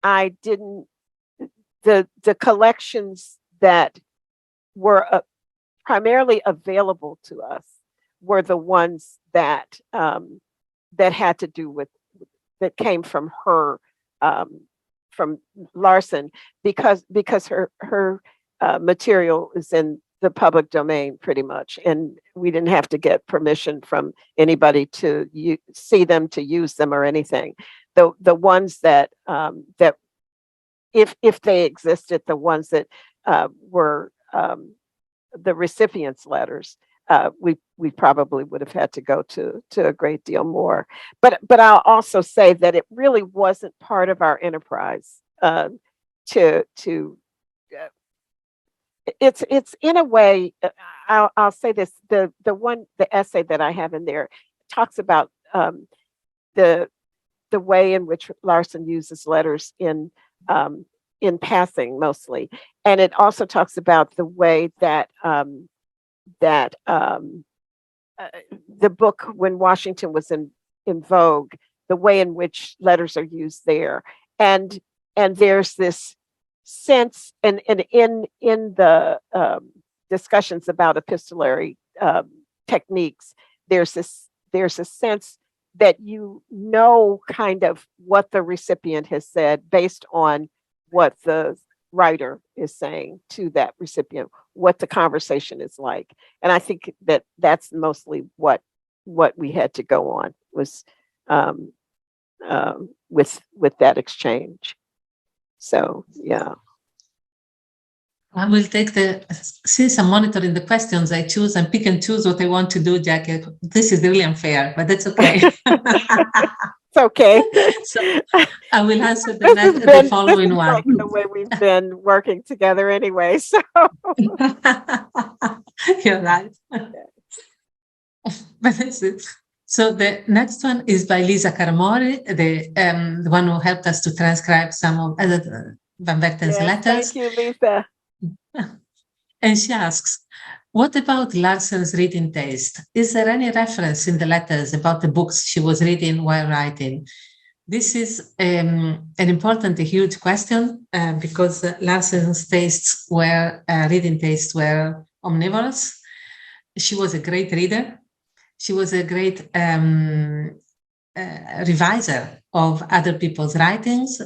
I didn't. The collections that were primarily available to us were the ones that had to do with, that came from her, from Larsen, because her material is in the public domain pretty much, and we didn't have to get permission from anybody to see them, to use them, or anything. The ones that if they existed, the ones that were the recipients' letters, we probably would have had to go to a great deal more. But I'll also say that it really wasn't part of our enterprise it's in a way, I'll say this, the essay that I have in there talks about the way in which Larsen uses letters in passing mostly. And it also talks about the way that the book, when Washington was in vogue, the way in which letters are used there. And there's this sense, and in the discussions about epistolary techniques, there's a sense that you know kind of what the recipient has said based on what the writer is saying to that recipient, what the conversation is like. And I think that that's mostly what we had to go on, was with that exchange. So, yeah. I will take since I'm monitoring the questions, I pick and choose what I want to do, Jackie. This is really unfair, but that's okay. It's okay. So I will answer the following one. Like the way we've been working together anyway, so. You're right. But that's it. So the next one is by Lisa Caramori, the one who helped us to transcribe some of Van Vechten's letters. Thank you, Lisa. And she asks, what about Larsen's reading taste? Is there any reference in the letters about the books she was reading while writing? This is an important, a huge question because Larsen's reading tastes were omnivorous. She was a great reader. She was a great reviser of other people's writings.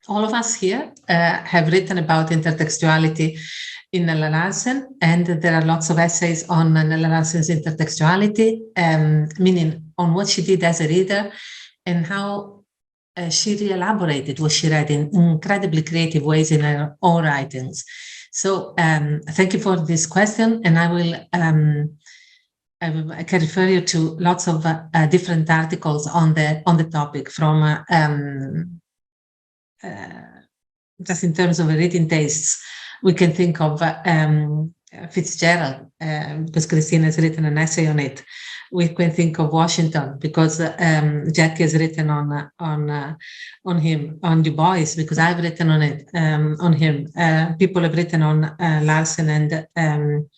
All of us here have written about intertextuality in Nella Larsen, and there are lots of essays on Nella Larsen's intertextuality, meaning on what she did as a reader and how she re-elaborated what she read in incredibly creative ways in her own writings. So thank you for this question, and I can refer you to lots of different articles on the topic from just in terms of reading tastes. We can think of Fitzgerald, because Cristina has written an essay on it. We can think of Washington, because Jackie has written on him, on Du Bois, because I've written on it, on him. People have written on Larsen and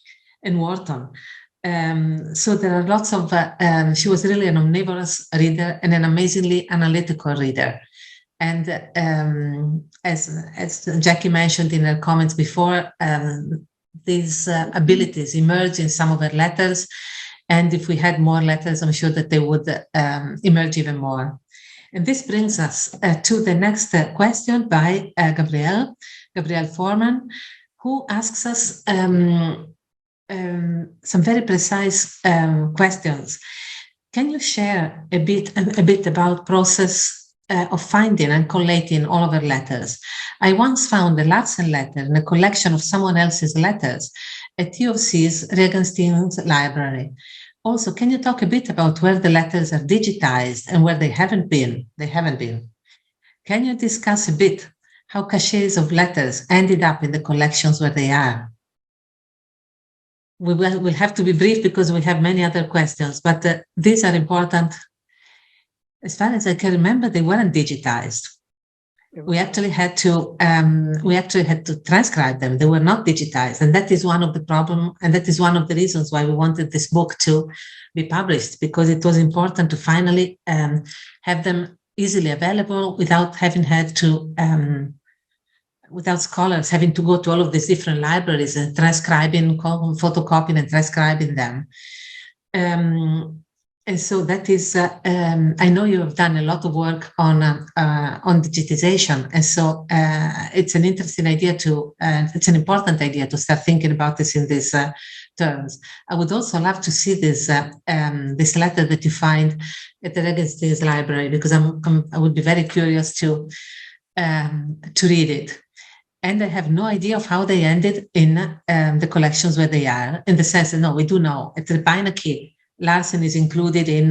Wharton. So there are lots of, she was really an omnivorous reader and an amazingly analytical reader. And as Jackie mentioned in her comments before, these abilities emerge in some of her letters. And if we had more letters, I'm sure that they would emerge even more. And this brings us to the next question by Gabrielle Foreman, who asks us some very precise questions. Can you share a bit about process of finding and collating all of her letters? I once found a Larsen letter in a collection of someone else's letters at U of C's Regenstein's library. Also, can you talk a bit about where the letters are digitized and where they haven't been? Can you discuss a bit how caches of letters ended up in the collections where they are? We'll have to be brief because we have many other questions, but these are important. As far as I can remember, they weren't digitized. We actually had to transcribe them. They were not digitized, and that is one of the problems, and that is one of the reasons why we wanted this book to be published, because it was important to finally have them easily available without having had to, without scholars having to go to all of these different libraries and transcribing, photocopying and transcribing them. And so that is, I know you have done a lot of work on digitization. And so it's an interesting idea it's an important idea to start thinking about this in these terms. I would also love to see this letter that you find at the Regenstein's library, because I would be very curious to read it. And I have no idea of how they ended in the collections where they are, in the sense that, no, we do know at the Beinecke, Larsen is included in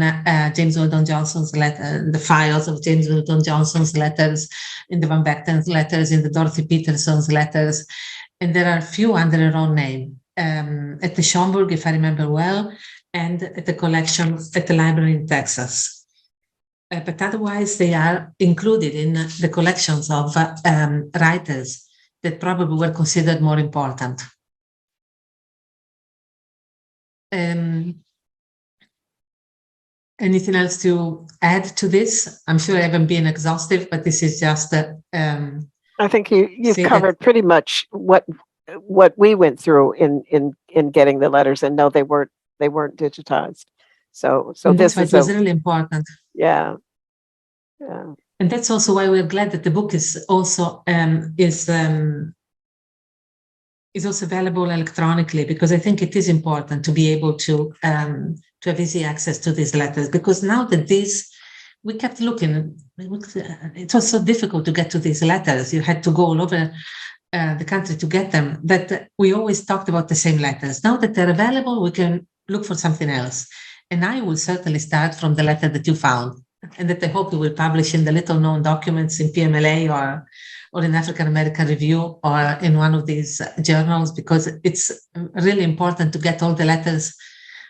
James Weldon Johnson's letter, the files of James Weldon Johnson's letters, in the Van Vechten's letters, in the Dorothy Peterson's letters. and there are a few under her own name, at the Schomburg, if I remember well, and at the collection at the library in Texas. But otherwise, they are included in the collections of writers that probably were considered more important. Anything else to add to this? I'm sure I haven't been exhaustive, but this is just I think you've covered pretty much what we went through in getting the letters, and no, they weren't digitized. So this it was really important. Yeah. And that's also why we're glad that the book is also available electronically, because I think it is important to be able to have easy access to these letters, because now that we kept looking, it was so difficult to get to these letters. You had to go all over the country to get them, that we always talked about the same letters. Now that they're available, we can look for something else. And I will certainly start from the letter that you found, and that I hope you will publish in the little known documents in PMLA or in African American Review or in one of these journals, because it's really important to get all the letters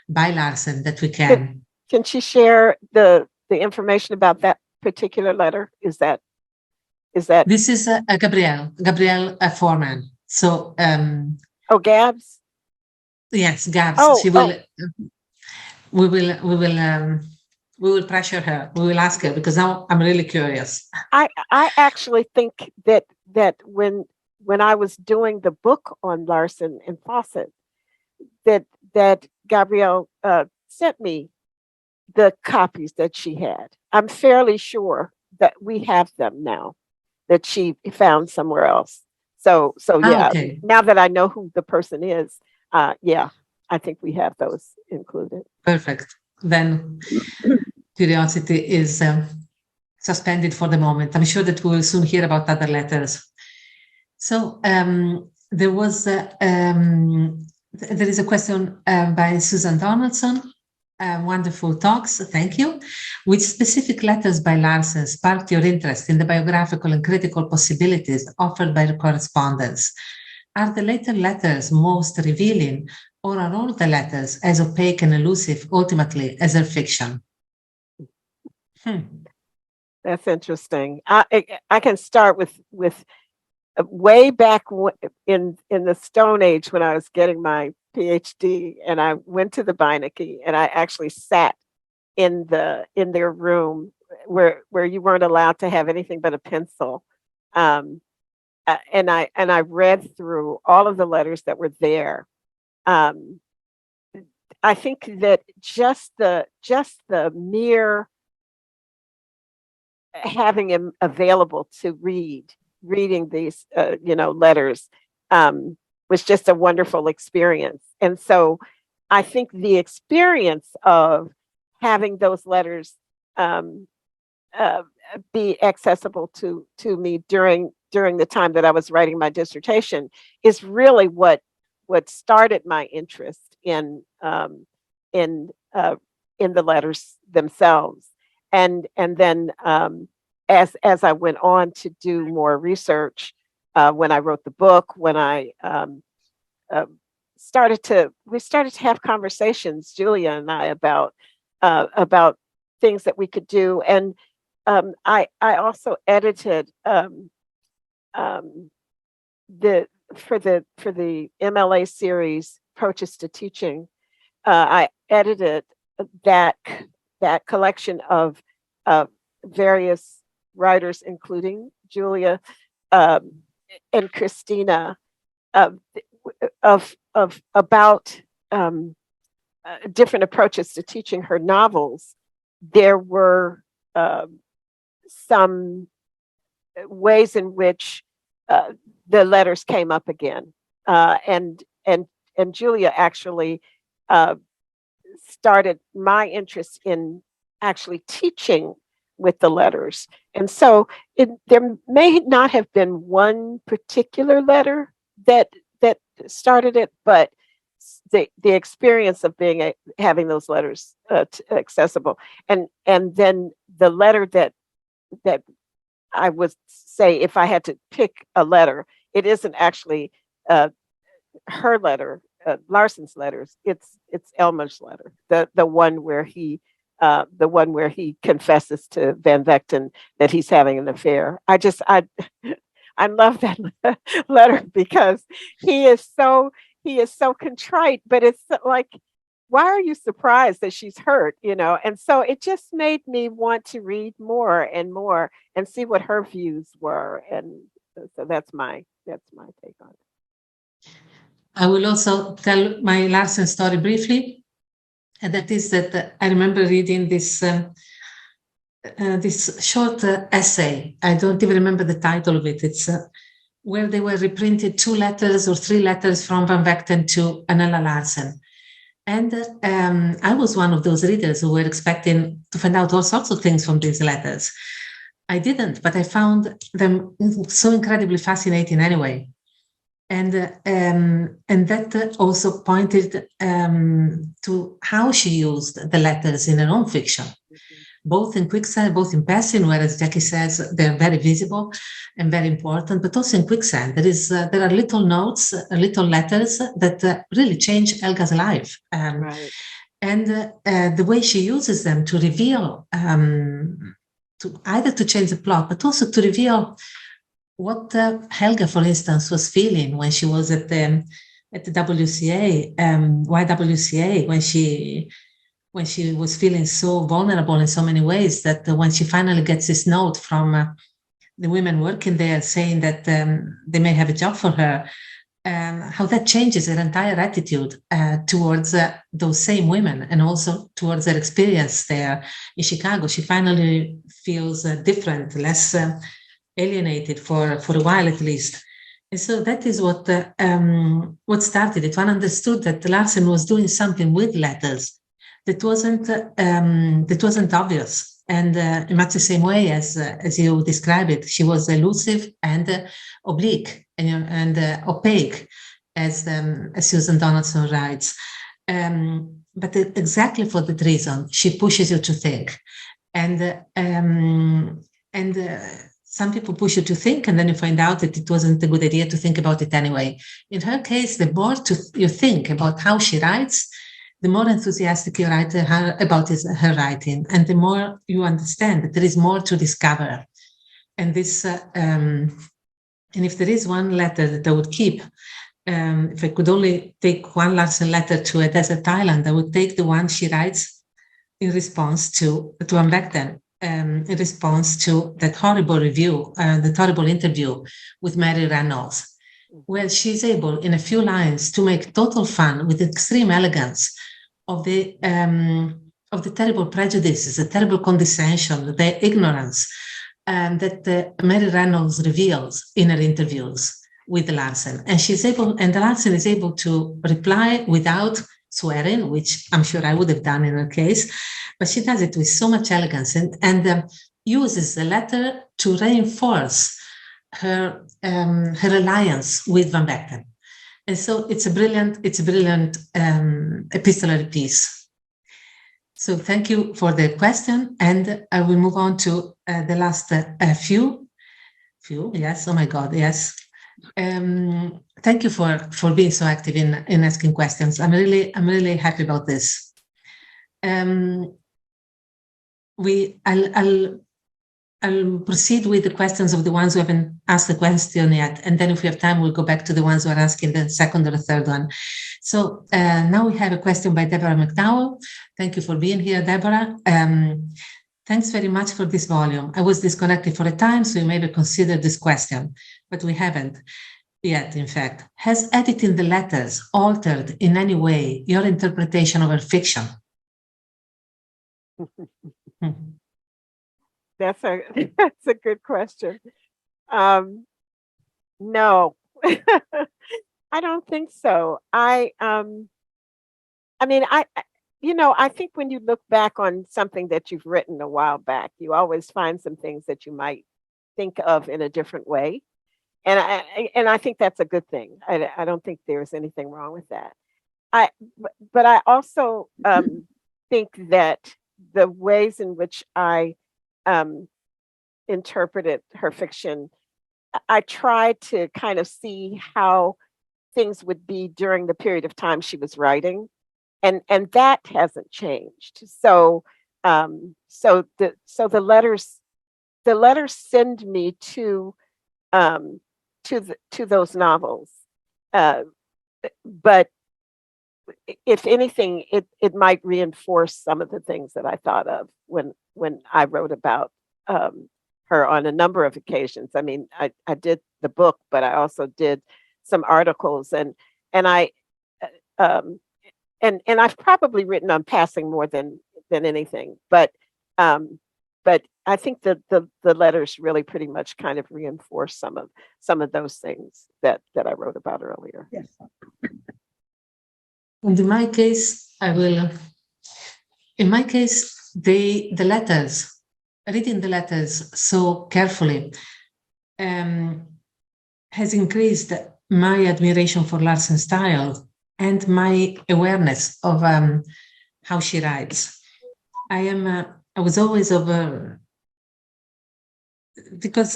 by Larsen that we can. Can she share the information about that particular letter? Is that This is Gabrielle Foreman. So Gabs? Yes, Gabs. Oh, she will. We will pressure her. We will ask her, because now I'm really curious. I actually think that when I was doing the book on Larsen and Fawcett, that Gabrielle sent me the copies that she had. I'm fairly sure that we have them now, that she found somewhere else. So yeah, okay. Now that I know who the person is, yeah, I think we have those included. Perfect. Then curiosity is suspended for the moment. I'm sure that we will soon hear about other letters. So there is a question by Susan Donaldson. Wonderful talks, thank you. Which specific letters by Larsen sparked your interest in the biographical and critical possibilities offered by the correspondence? Are the later letters most revealing, or are all the letters as opaque and elusive ultimately as her fiction? That's interesting. I can start with way back in the Stone Age, when I was getting my PhD, and I went to the Beinecke, and I actually sat in their room where you weren't allowed to have anything but a pencil, and I read through all of the letters that were there. I think that just the mere having him available to reading these letters was just a wonderful experience. And so I think the experience of having those letters be accessible to me during the time that I was writing my dissertation is really what started my interest in the letters themselves. And then as I went on to do more research, when I wrote the book, when I we started to have conversations, Giulia and I, about things that we could do. And I also edited for the MLA series Approaches to Teaching. I edited that collection of various writers, including Giulia and Cristina, about different approaches to teaching her novels. There were some ways in which the letters came up again, and Giulia actually started my interest in actually teaching with the letters. And so there may not have been one particular letter that started it, but the experience of having those letters accessible, and then the letter that I would say, if I had to pick a letter, it isn't actually her letter, Larsen's letters, it's Elmer's letter, the one where he confesses to Van Vechten that he's having an affair. I love that letter because he is so contrite, but it's like, why are you surprised that she's hurt, And so it just made me want to read more and more and see what her views were. And so that's my take on it. I will also tell my Larsen story briefly. And that is that I remember reading this short essay. I don't even remember the title of it. It's where they were reprinted 2 letters or 3 letters from Van Vechten to Nella Larsen. And I was one of those readers who were expecting to find out all sorts of things from these letters. I didn't, but I found them so incredibly fascinating anyway. And that also pointed to how she used the letters in her own fiction, both in quicksand, both in passing, where, as Jackie says, they're very visible and very important, but also in quicksand. There are little notes, little letters that really change Helga's life. Right. And the way she uses them to reveal, either to change the plot, but also to reveal what Helga, for instance, was feeling when she was at the WCA, YWCA, when she was feeling so vulnerable in so many ways, that when she finally gets this note from the women working there saying that they may have a job for her, how that changes her entire attitude towards those same women and also towards her experience there in Chicago. She finally feels different, less alienated for a while at least. And so that is what started it. One understood that Larsen was doing something with letters that wasn't obvious. And in much the same way as you describe it, she was elusive and oblique and opaque, as Susan Donaldson writes. But exactly for that reason, she pushes you to think. And some people push you to think, and then you find out that it wasn't a good idea to think about it anyway. In her case, the more you think about how she writes, the more enthusiastic you write about her writing, and the more you understand that there is more to discover. And this, and if there is one letter that I would keep, if I could only take one Larsen letter to a desert island, I would take the one she writes in response to Van Vechten. In response to that horrible review, that horrible interview with Mary Reynolds, where she's able, in a few lines, to make total fun with extreme elegance of the terrible prejudices, the terrible condescension, the ignorance that Mary Reynolds reveals in her interviews with Larsen. And Larsen is able to reply without swearing, which I'm sure I would have done in her case, but she does it with so much elegance and uses the letter to reinforce her alliance with Van Vechten. And so it's a brilliant epistolary piece. So thank you for the question, and I will move on to the last few. Yes, oh my God, yes. Thank you for being so active in asking questions. I'm really happy about this. I'll proceed with the questions of the ones who haven't asked the question yet, and then if we have time, we'll go back to the ones who are asking the second or the third one. So now we have a question by Deborah McDowell. Thank you for being here, Deborah. Thanks very much for this volume. I was disconnected for a time, so you may consider this question, but we haven't yet, in fact. Has editing the letters altered in any way your interpretation of her fiction? That's a good question. No, I don't think so. I think when you look back on something that you've written a while back, you always find some things that you might think of in a different way. And I think that's a good thing. I don't think there's anything wrong with that. But I also think that the ways in which I interpreted her fiction, I tried to kind of see how things would be during the period of time she was writing, and that hasn't changed. So the letters send me to those novels, but if anything, it might reinforce some of the things that I thought of when I wrote about her on a number of occasions. I mean, I did the book, but I also did some articles, and I've probably written on passing more than anything, but I think that the letters really pretty much kind of reinforce some of those things that I wrote about earlier. Yes. And in my case, the letters, reading the letters so carefully has increased my admiration for Larsen's style and my awareness of how she writes. I was always because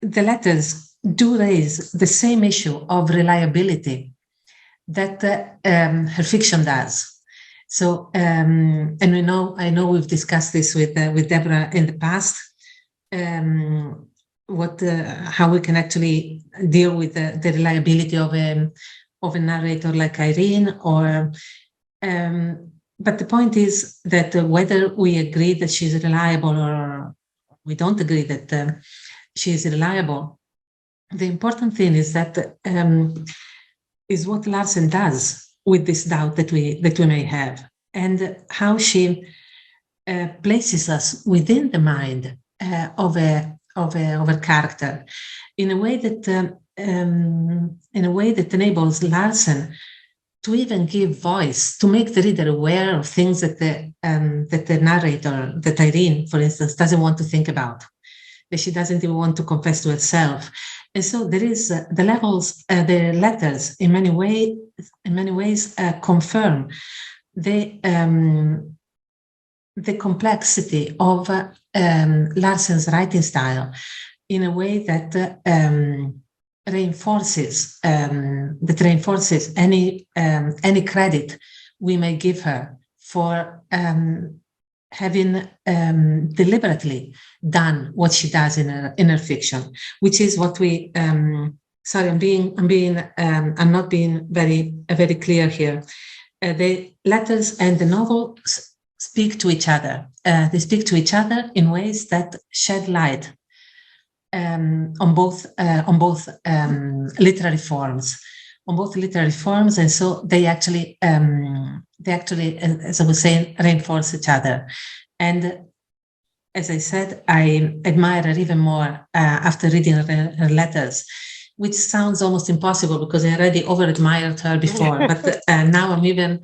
the letters do raise the same issue of reliability that her fiction does. So, and I know we've discussed this with Deborah in the past, how we can actually deal with the reliability of a narrator like Irene, but the point is that whether we agree that she's reliable or we don't agree that she is reliable, the important thing is that is what Larsen does with this doubt that we may have, and how she places us within the mind of a character in a way that enables Larsen to even give voice, to make the reader aware of things that the narrator, that Irene, for instance, doesn't want to think about, that she doesn't even want to confess to herself. And so there is the letters in many ways confirm the complexity of Larsen's writing style in a way that reinforces any credit we may give her for having deliberately done what she does in her fiction, which is what we. Sorry, I'm not being very clear here. The letters and the novel speak to each other. They speak to each other in ways that shed light on both literary forms, and so they actually, as I was saying, reinforce each other. And as I said, I admire her even more after reading her letters, which sounds almost impossible because I already over-admired her before. But now I'm even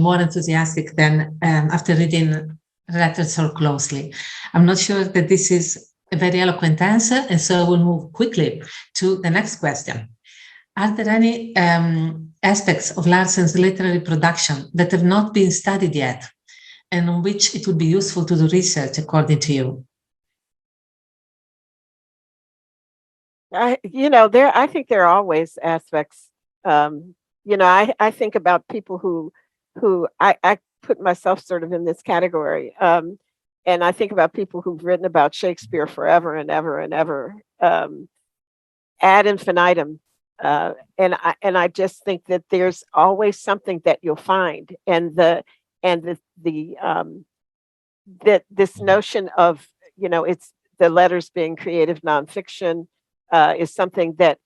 more enthusiastic than after reading her letters so closely. I'm not sure that this is a very eloquent answer, and so I will move quickly to the next question. Are there any aspects of Larsen's literary production that have not been studied yet, and on which it would be useful to do research, according to you? I think there are always aspects. I think about people who I put myself sort of in this category. And I think about people who've written about Shakespeare forever and ever and ever, ad infinitum. And I just think that there's always something that you'll find, that this notion of, it's the letters being creative nonfiction is something that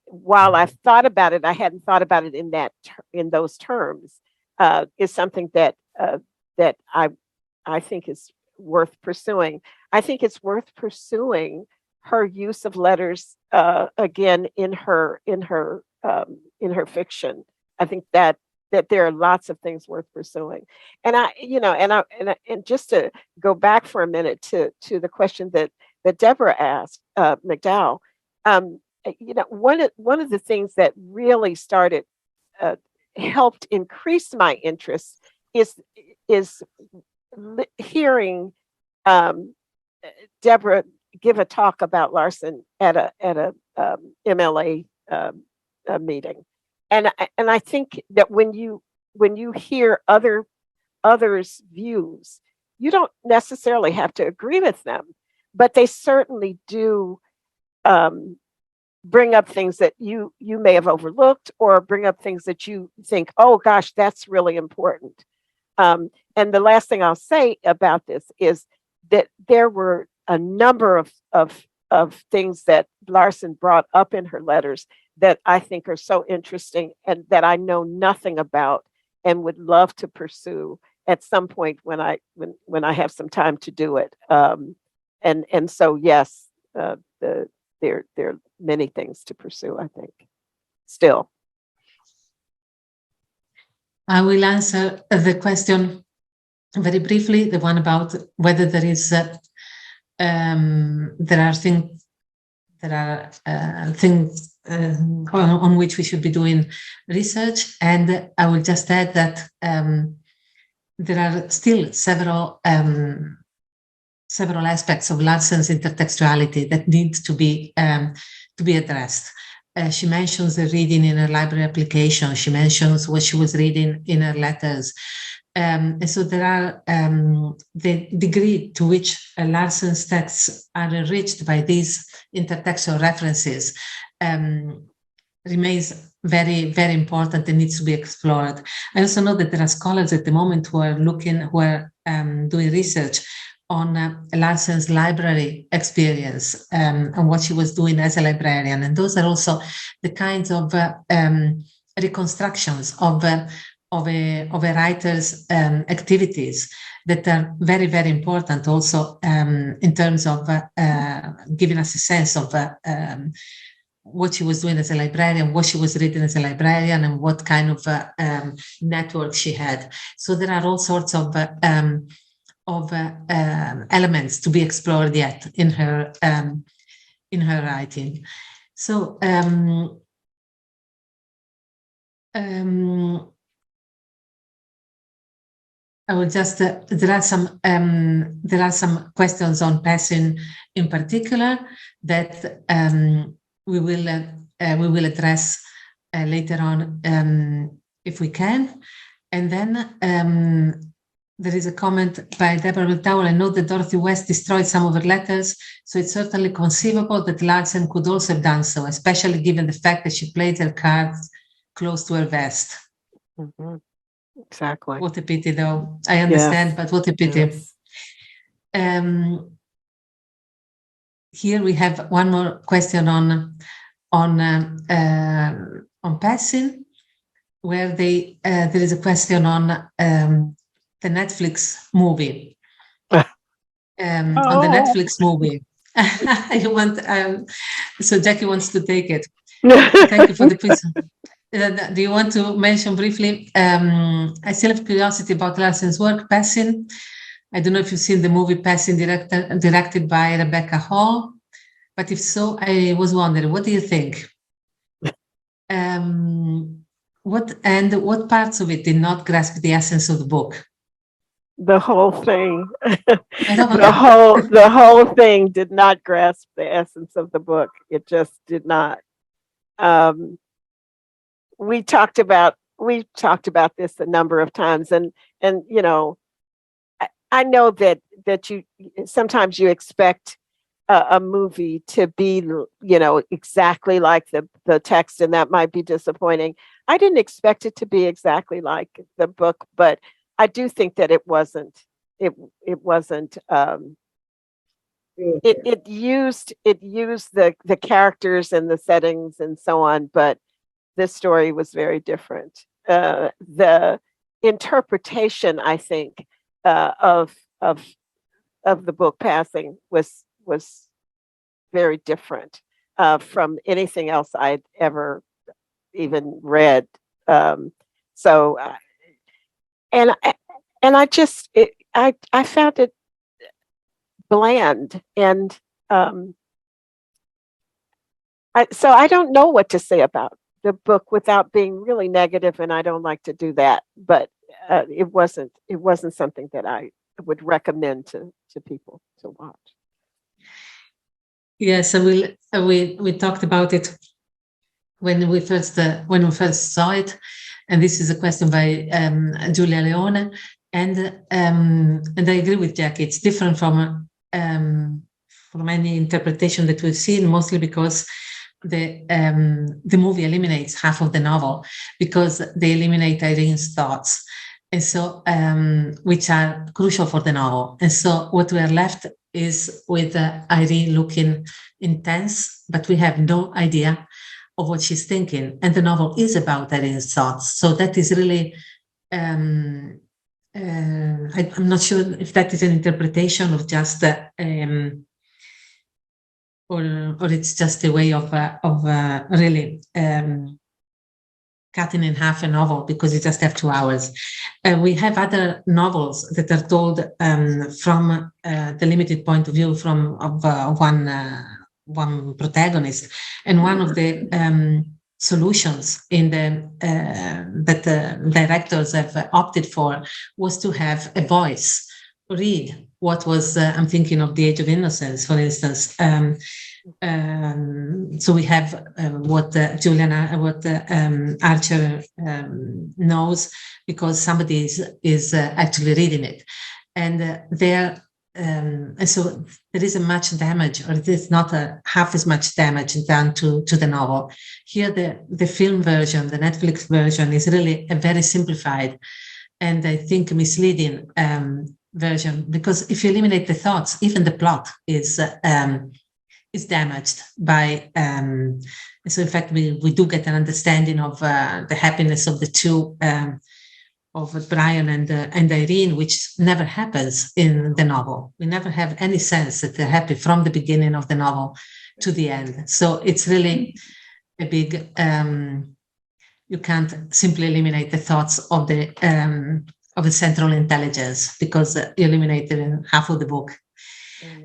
while I've thought about it, I hadn't thought about it in those terms. Is something that I think is worth pursuing. I think it's worth pursuing her use of letters again in her fiction. I think that there are lots of things worth pursuing. And and just to go back for a minute to the question that Deborah asked McDowell, one of the things that really started helped increase my interest is hearing Deborah give a talk about Larsen at a MLA meeting. And I think that when you hear others' views, you don't necessarily have to agree with them, but they certainly do bring up things that you may have overlooked, or bring up things that you think, oh gosh, that's really important. And the last thing I'll say about this is that there were a number of things that Larsen brought up in her letters that I think are so interesting and that I know nothing about and would love to pursue at some point when I have some time to do it. And so yes, there are many things to pursue, I think, still. I will answer the question very briefly, the one about whether there is there are things on which we should be doing research, and I will just add that there are still several aspects of Larsen's intertextuality that need to be addressed. She mentions the reading in her library application. She mentions what she was reading in her letters. And so there are the degree to which Larsen's texts are enriched by these intertextual references remains very, very important and needs to be explored. I also know that there are scholars at the moment who are doing research on Larsen's library experience and what she was doing as a librarian. And those are also the kinds of reconstructions of a writer's activities that are very, very important also in terms of giving us a sense of what she was doing as a librarian, what she was reading as a librarian, and what kind of network she had. So there are all sorts of elements to be explored yet in her writing. So I will just there are some questions on passing in particular that we will address later on if we can, and then. There is a comment by Deborah McDowell. I know that Dorothy West destroyed some of her letters, so it's certainly conceivable that Larsen could also have done so, especially given the fact that she played her cards close to her vest. Mm-hmm. Exactly. What a pity, though. I understand, but what a pity. Yes. Here we have one more question on passing, where there is a question on the Netflix movie. On the Netflix movie. You want, so Jackie wants to take it. Thank you for the question. Do you want to mention briefly? I still have curiosity about Larsen's work, Passing. I don't know if you've seen the movie Passing, directed by Rebecca Hall, but if so, I was wondering, what do you think? What parts of it did not grasp the essence of the book? The whole thing. the whole thing did not grasp the essence of the book. It just did not. We talked about this a number of times, and you know, I know that you sometimes you expect a movie to be, you know, exactly like the text, and that might be disappointing. I didn't expect it to be exactly like the book, but I do think that it wasn't. It used the characters and the settings and so on, but this story was very different. The interpretation, I think, of the book Passing was very different from anything else I'd ever even read. And I just I found it bland, and so I don't know what to say about the book without being really negative, and I don't like to do that. But it wasn't something that I would recommend to people to watch. Yes, we talked about it when we first saw it, and this is a question by Giulia Leone, and I agree with Jackie. It's different from any interpretation that we've seen, mostly because the movie eliminates half of the novel, because they eliminate Irene's thoughts, and so which are crucial for the novel. And so what we are left is with Irene looking intense, but we have no idea of what she's thinking. And the novel is about Irene's thoughts. So that is really, I'm not sure if that is an interpretation of just, or it's just a way of really cutting in half a novel, because you just have 2 hours. We have other novels that are told from the limited point of view of one protagonist, and one of the solutions in that directors have opted for was to have a voice read what was. I'm thinking of The Age of Innocence, for instance. So we have what Archer knows, because somebody is actually reading it, and and so there is a much damage, or it is not half as much damage done to the novel. Here, the film version, the Netflix version, is really a very simplified and I think misleading version, because if you eliminate the thoughts, even the plot is damaged by. So in fact, we do get an understanding of the happiness of the two. Of Brian and Irene, which never happens in the novel. We never have any sense that they're happy from the beginning of the novel to the end. So it's really a big, you can't simply eliminate the thoughts of the central intelligence, because you eliminated half of the book.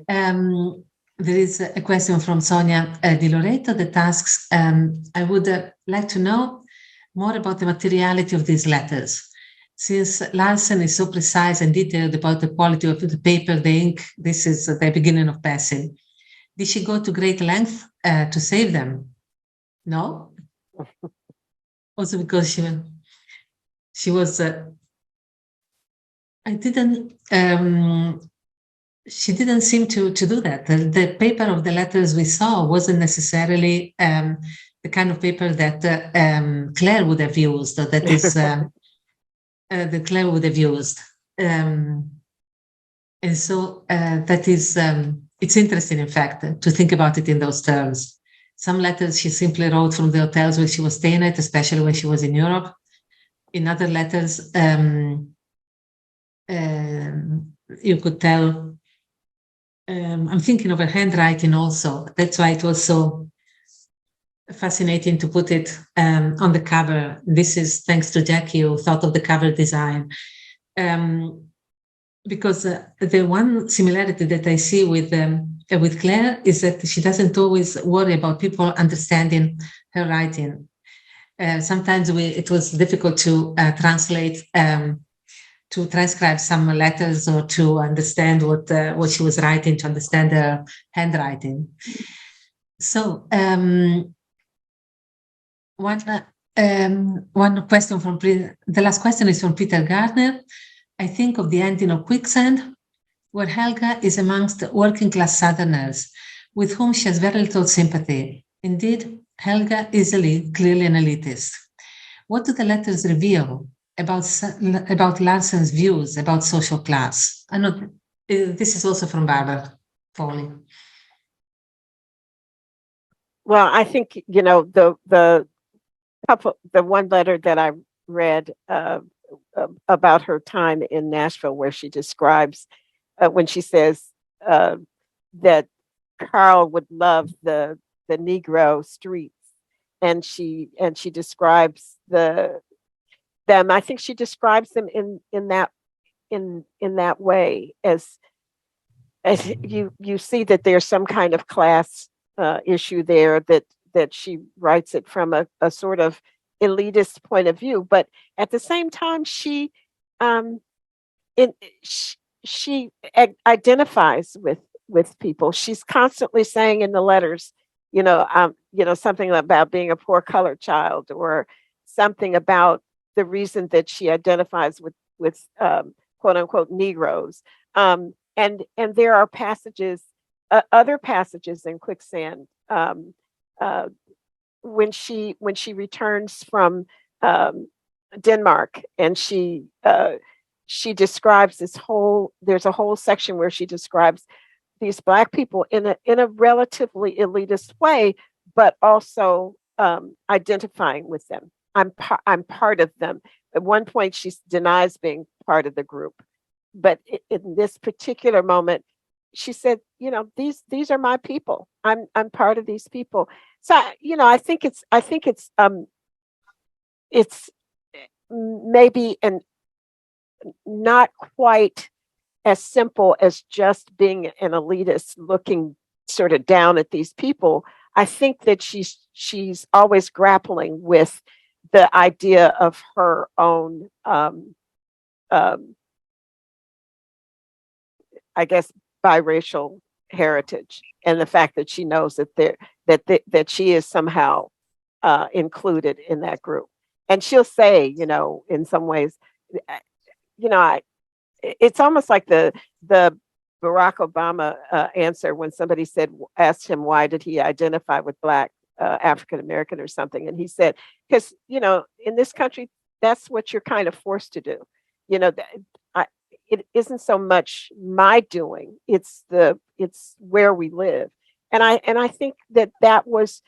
There is a question from Sonia Di Loreto that asks, I would like to know more about the materiality of these letters. Since Larsen is so precise and detailed about the quality of the paper, the ink, this is the beginning of passing. Did she go to great length to save them? No. Also because she was, she didn't seem to do that. The paper of the letters we saw wasn't necessarily the kind of paper that Claire would have used, or that is... that Claire would have used. And so that is, it's interesting, in fact, to think about it in those terms. Some letters she simply wrote from the hotels where she was staying at, especially when she was in Europe. In other letters, you could tell, I'm thinking of her handwriting also. That's why it was so fascinating to put it on the cover. This is thanks to Jackie, who thought of the cover design. Because the one similarity that I see with Claire is that she doesn't always worry about people understanding her writing. Sometimes it was difficult to translate, to transcribe some letters, or to understand what she was writing, to understand her handwriting. So one question from the last question is from Peter Gardner. I think of the ending of Quicksand, where Helga is amongst working class Southerners with whom she has very little sympathy. Indeed, Helga is clearly an elitist. What do the letters reveal about Larsen's views about social class? I know this is also from Barbara Foley. Well, I think, the one letter that I read about her time in Nashville, where she describes when she says that Carl would love the Negro streets, and she describes them. I think she describes them in that way, as you see that there's some kind of class issue there, that she writes it from a sort of elitist point of view, but at the same time she identifies with people. She's constantly saying in the letters, something about being a poor colored child, or something about the reason that she identifies with quote unquote Negroes. And there are passages, other passages in Quicksand, when she returns from Denmark, and she describes there's a whole section where she describes these Black people in a relatively elitist way, but also identifying with them. I'm part of them. At one point, she denies being part of the group, but in this particular moment, she said, these are my people. I'm part of these people. So I think it's maybe not quite as simple as just being an elitist looking sort of down at these people. I think that she's always grappling with the idea of her own, I guess, biracial heritage, and the fact that she knows that she is somehow included in that group. And she'll say, in some ways, it's almost like the Barack Obama answer when somebody asked him why did he identify with Black African American or something, and he said, because in this country that's what you're kind of forced to do. It isn't so much my doing; it's where we live, and I think that was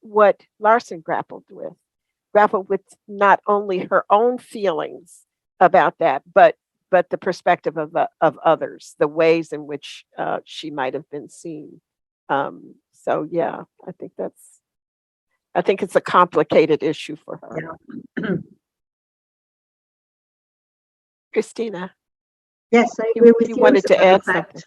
what Larsen grappled with not only her own feelings about that, but the perspective of others, the ways in which she might have been seen. So yeah, I think it's a complicated issue for her. Yeah. Christina. Yes, I agree with you. You wanted to add something.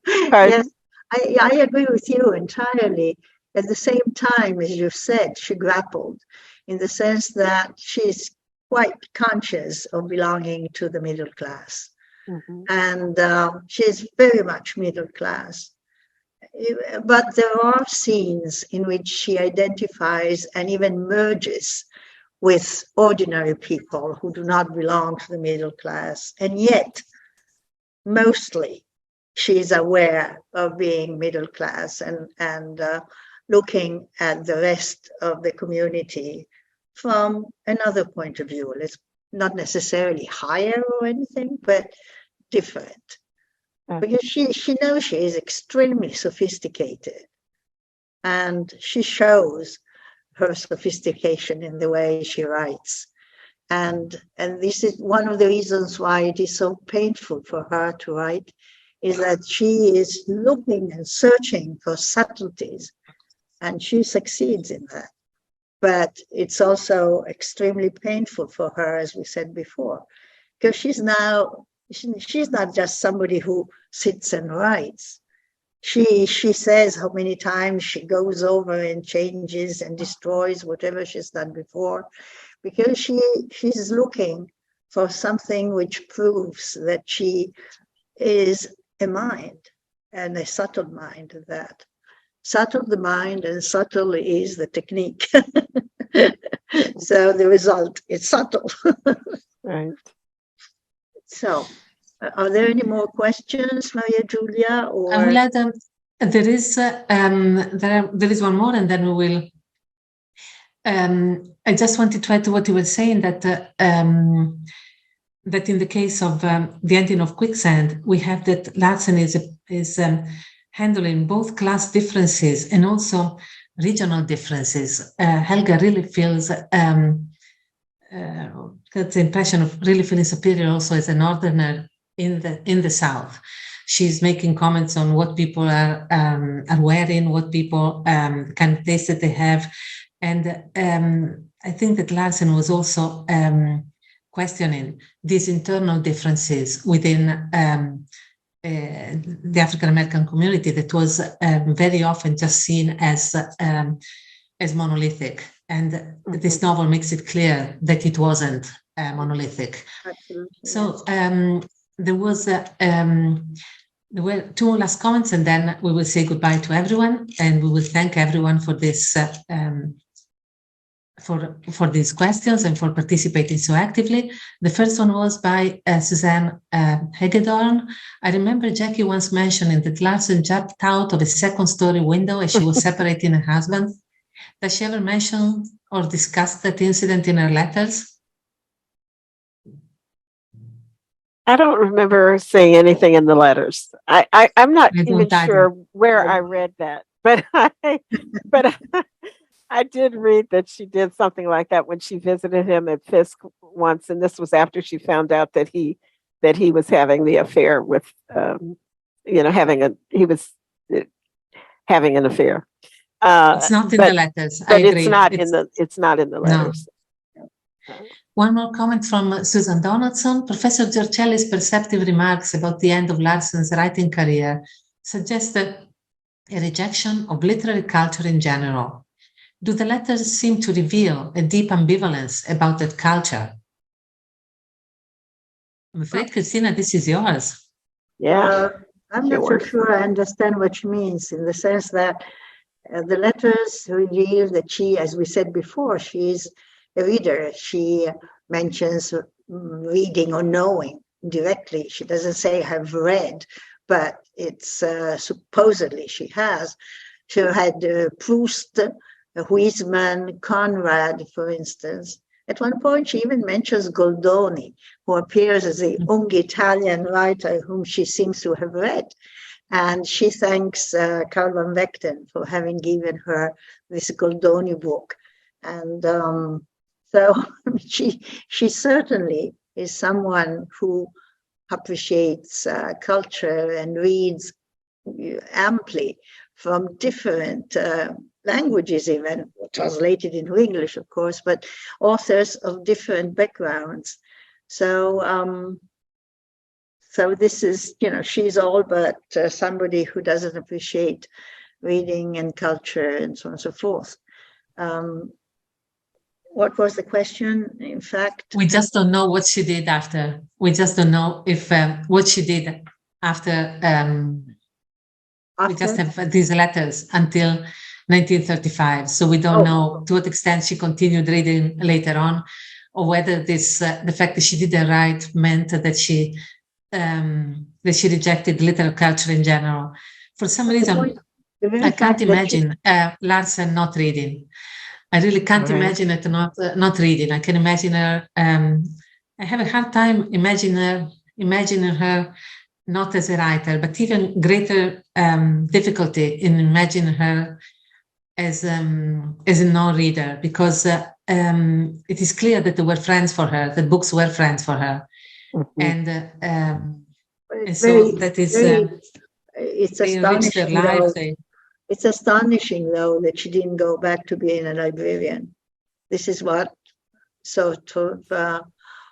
Yes, I agree with you entirely. At the same time, as you said, she grappled in the sense that she's quite conscious of belonging to the middle class. Mm-hmm. And she's very much middle class. But there are scenes in which she identifies and even merges with ordinary people who do not belong to the middle class. And yet, mostly, she is aware of being middle class and looking at the rest of the community from another point of view. It's not necessarily higher or anything, but different. Because she knows she is extremely sophisticated, and she shows her sophistication in the way she writes. And this is one of the reasons why it is so painful for her to write, is that she is looking and searching for subtleties, and she succeeds in that. But it's also extremely painful for her, as we said before, because she's not just somebody who sits and writes. She says how many times she goes over and changes and destroys whatever she's done before, because she's looking for something which proves that she is a mind, and a subtle mind at that. Subtle the mind, and subtle is the technique. So the result is subtle. Right. So, are there any more questions, Maria Giulia? Or I will add, there is one more, and then we will. I just wanted to add to what you were saying, that that in the case of the ending of Quicksand, we have that Larsen is handling both class differences and also regional differences. Helga really feels gets the impression of really feeling superior also as a northerner in the South. She's making comments on what people are wearing, what people kind of taste that they have, and I think that Larsen was also questioning these internal differences within the African American community that was very often just seen as monolithic, and this novel makes it clear that it wasn't monolithic. Absolutely. So there was There were two last comments, and then we will say goodbye to everyone, and we will thank everyone for this, for these questions and for participating so actively. The first one was by Suzanne Hagedorn. I remember Jackie once mentioning that Larsen jumped out of a second-story window as she was separating her husband. Does she ever mention or discuss that incident in her letters? I don't remember seeing anything in the letters. I'm not I even don't sure either. where I read that, but I did read that she did something like that when she visited him at Fisk once, and this was after she found out that he was having the affair with, having an affair. It's not in the letters. I But agree. it's not in the letters. No. One more comment from Susan Donaldson. Professor Giorcelli's perceptive remarks about the end of Larsen's writing career suggest a rejection of literary culture in general. Do the letters seem to reveal a deep ambivalence about that culture? I'm afraid, Cristina, this is yours. Yeah. I'm not so sure I understand what she means, in the sense that the letters reveal that she, as we said before, she's a reader. She mentions reading or knowing directly. She doesn't say have read, but it's supposedly she has. She had Proust, Huysman, Conrad, for instance. At one point, she even mentions Goldoni, who appears as the young Italian writer whom she seems to have read. And she thanks Carl van Vechten for having given her this Goldoni book. And so she certainly is someone who appreciates culture and reads amply from different languages, even translated into English, of course, but authors of different backgrounds. So this is, she's all but somebody who doesn't appreciate reading and culture and so on and so forth. What was the question, in fact? We just don't know what she did after. We just don't know if what she did after. We just have these letters until 1935. So we don't know to what extent she continued reading later on, or whether this the fact that she didn't write meant that she rejected literary culture in general. For some reason, I can't imagine Larsen not reading. I really can't imagine it not reading. I can imagine her. I have a hard time imagining her not as a writer, but even greater difficulty in imagining her as a non-reader, because it is clear that they were friends for her, that books were friends for her, and so that is it's enriched their life. It's astonishing, though, that she didn't go back to being a librarian. This is what sort of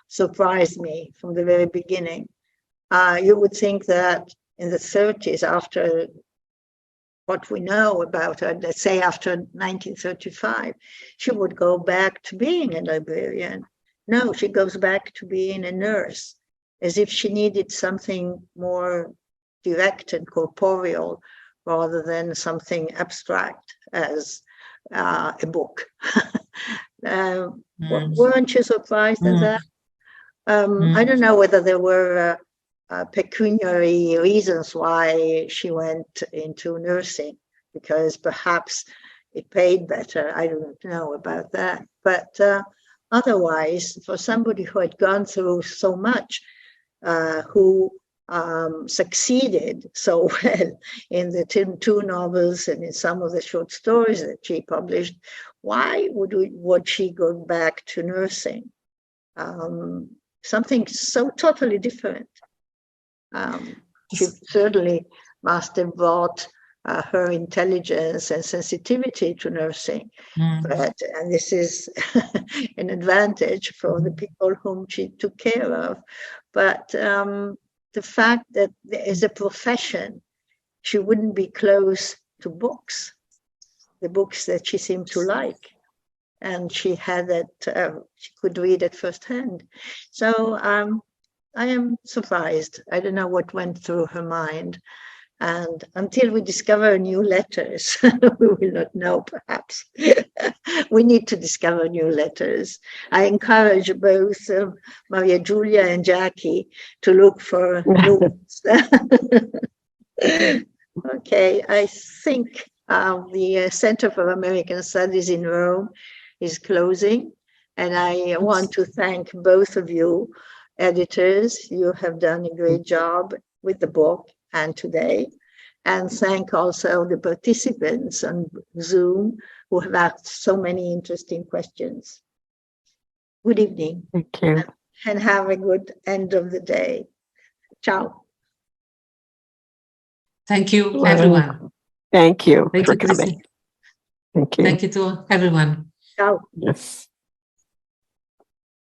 surprised me from the very beginning. You would think that in the 30s, after what we know about her, let's say after 1935, she would go back to being a librarian. No, she goes back to being a nurse, as if she needed something more direct and corporeal, rather than something abstract as a book. Weren't you surprised at that? I don't know whether there were pecuniary reasons why she went into nursing, because perhaps it paid better. I don't know about that. But otherwise, for somebody who had gone through so much, who succeeded so well in the two novels and in some of the short stories that she published, why would she go back to nursing? Something so totally different. She certainly must have brought her intelligence and sensitivity to nursing, and this is an advantage for the people whom she took care of. But the fact that as a profession, she wouldn't be close to books, the books that she seemed to like, and she had that, she could read it firsthand. So I am surprised. I don't know what went through her mind. And until we discover new letters, we will not know, perhaps. We need to discover new letters. I encourage both Maria Giulia and Jackie to look for new ones. Okay, I think the Center for American Studies in Rome is closing. And I want to thank both of you, editors. You have done a great job with the book and today. And thank also the participants on Zoom who have asked so many interesting questions. Good evening. Thank you. And have a good end of the day. Ciao. Thank you, everyone. Thank you Thank for you, coming. Christine. Thank you. Thank you to everyone. Ciao. Yes.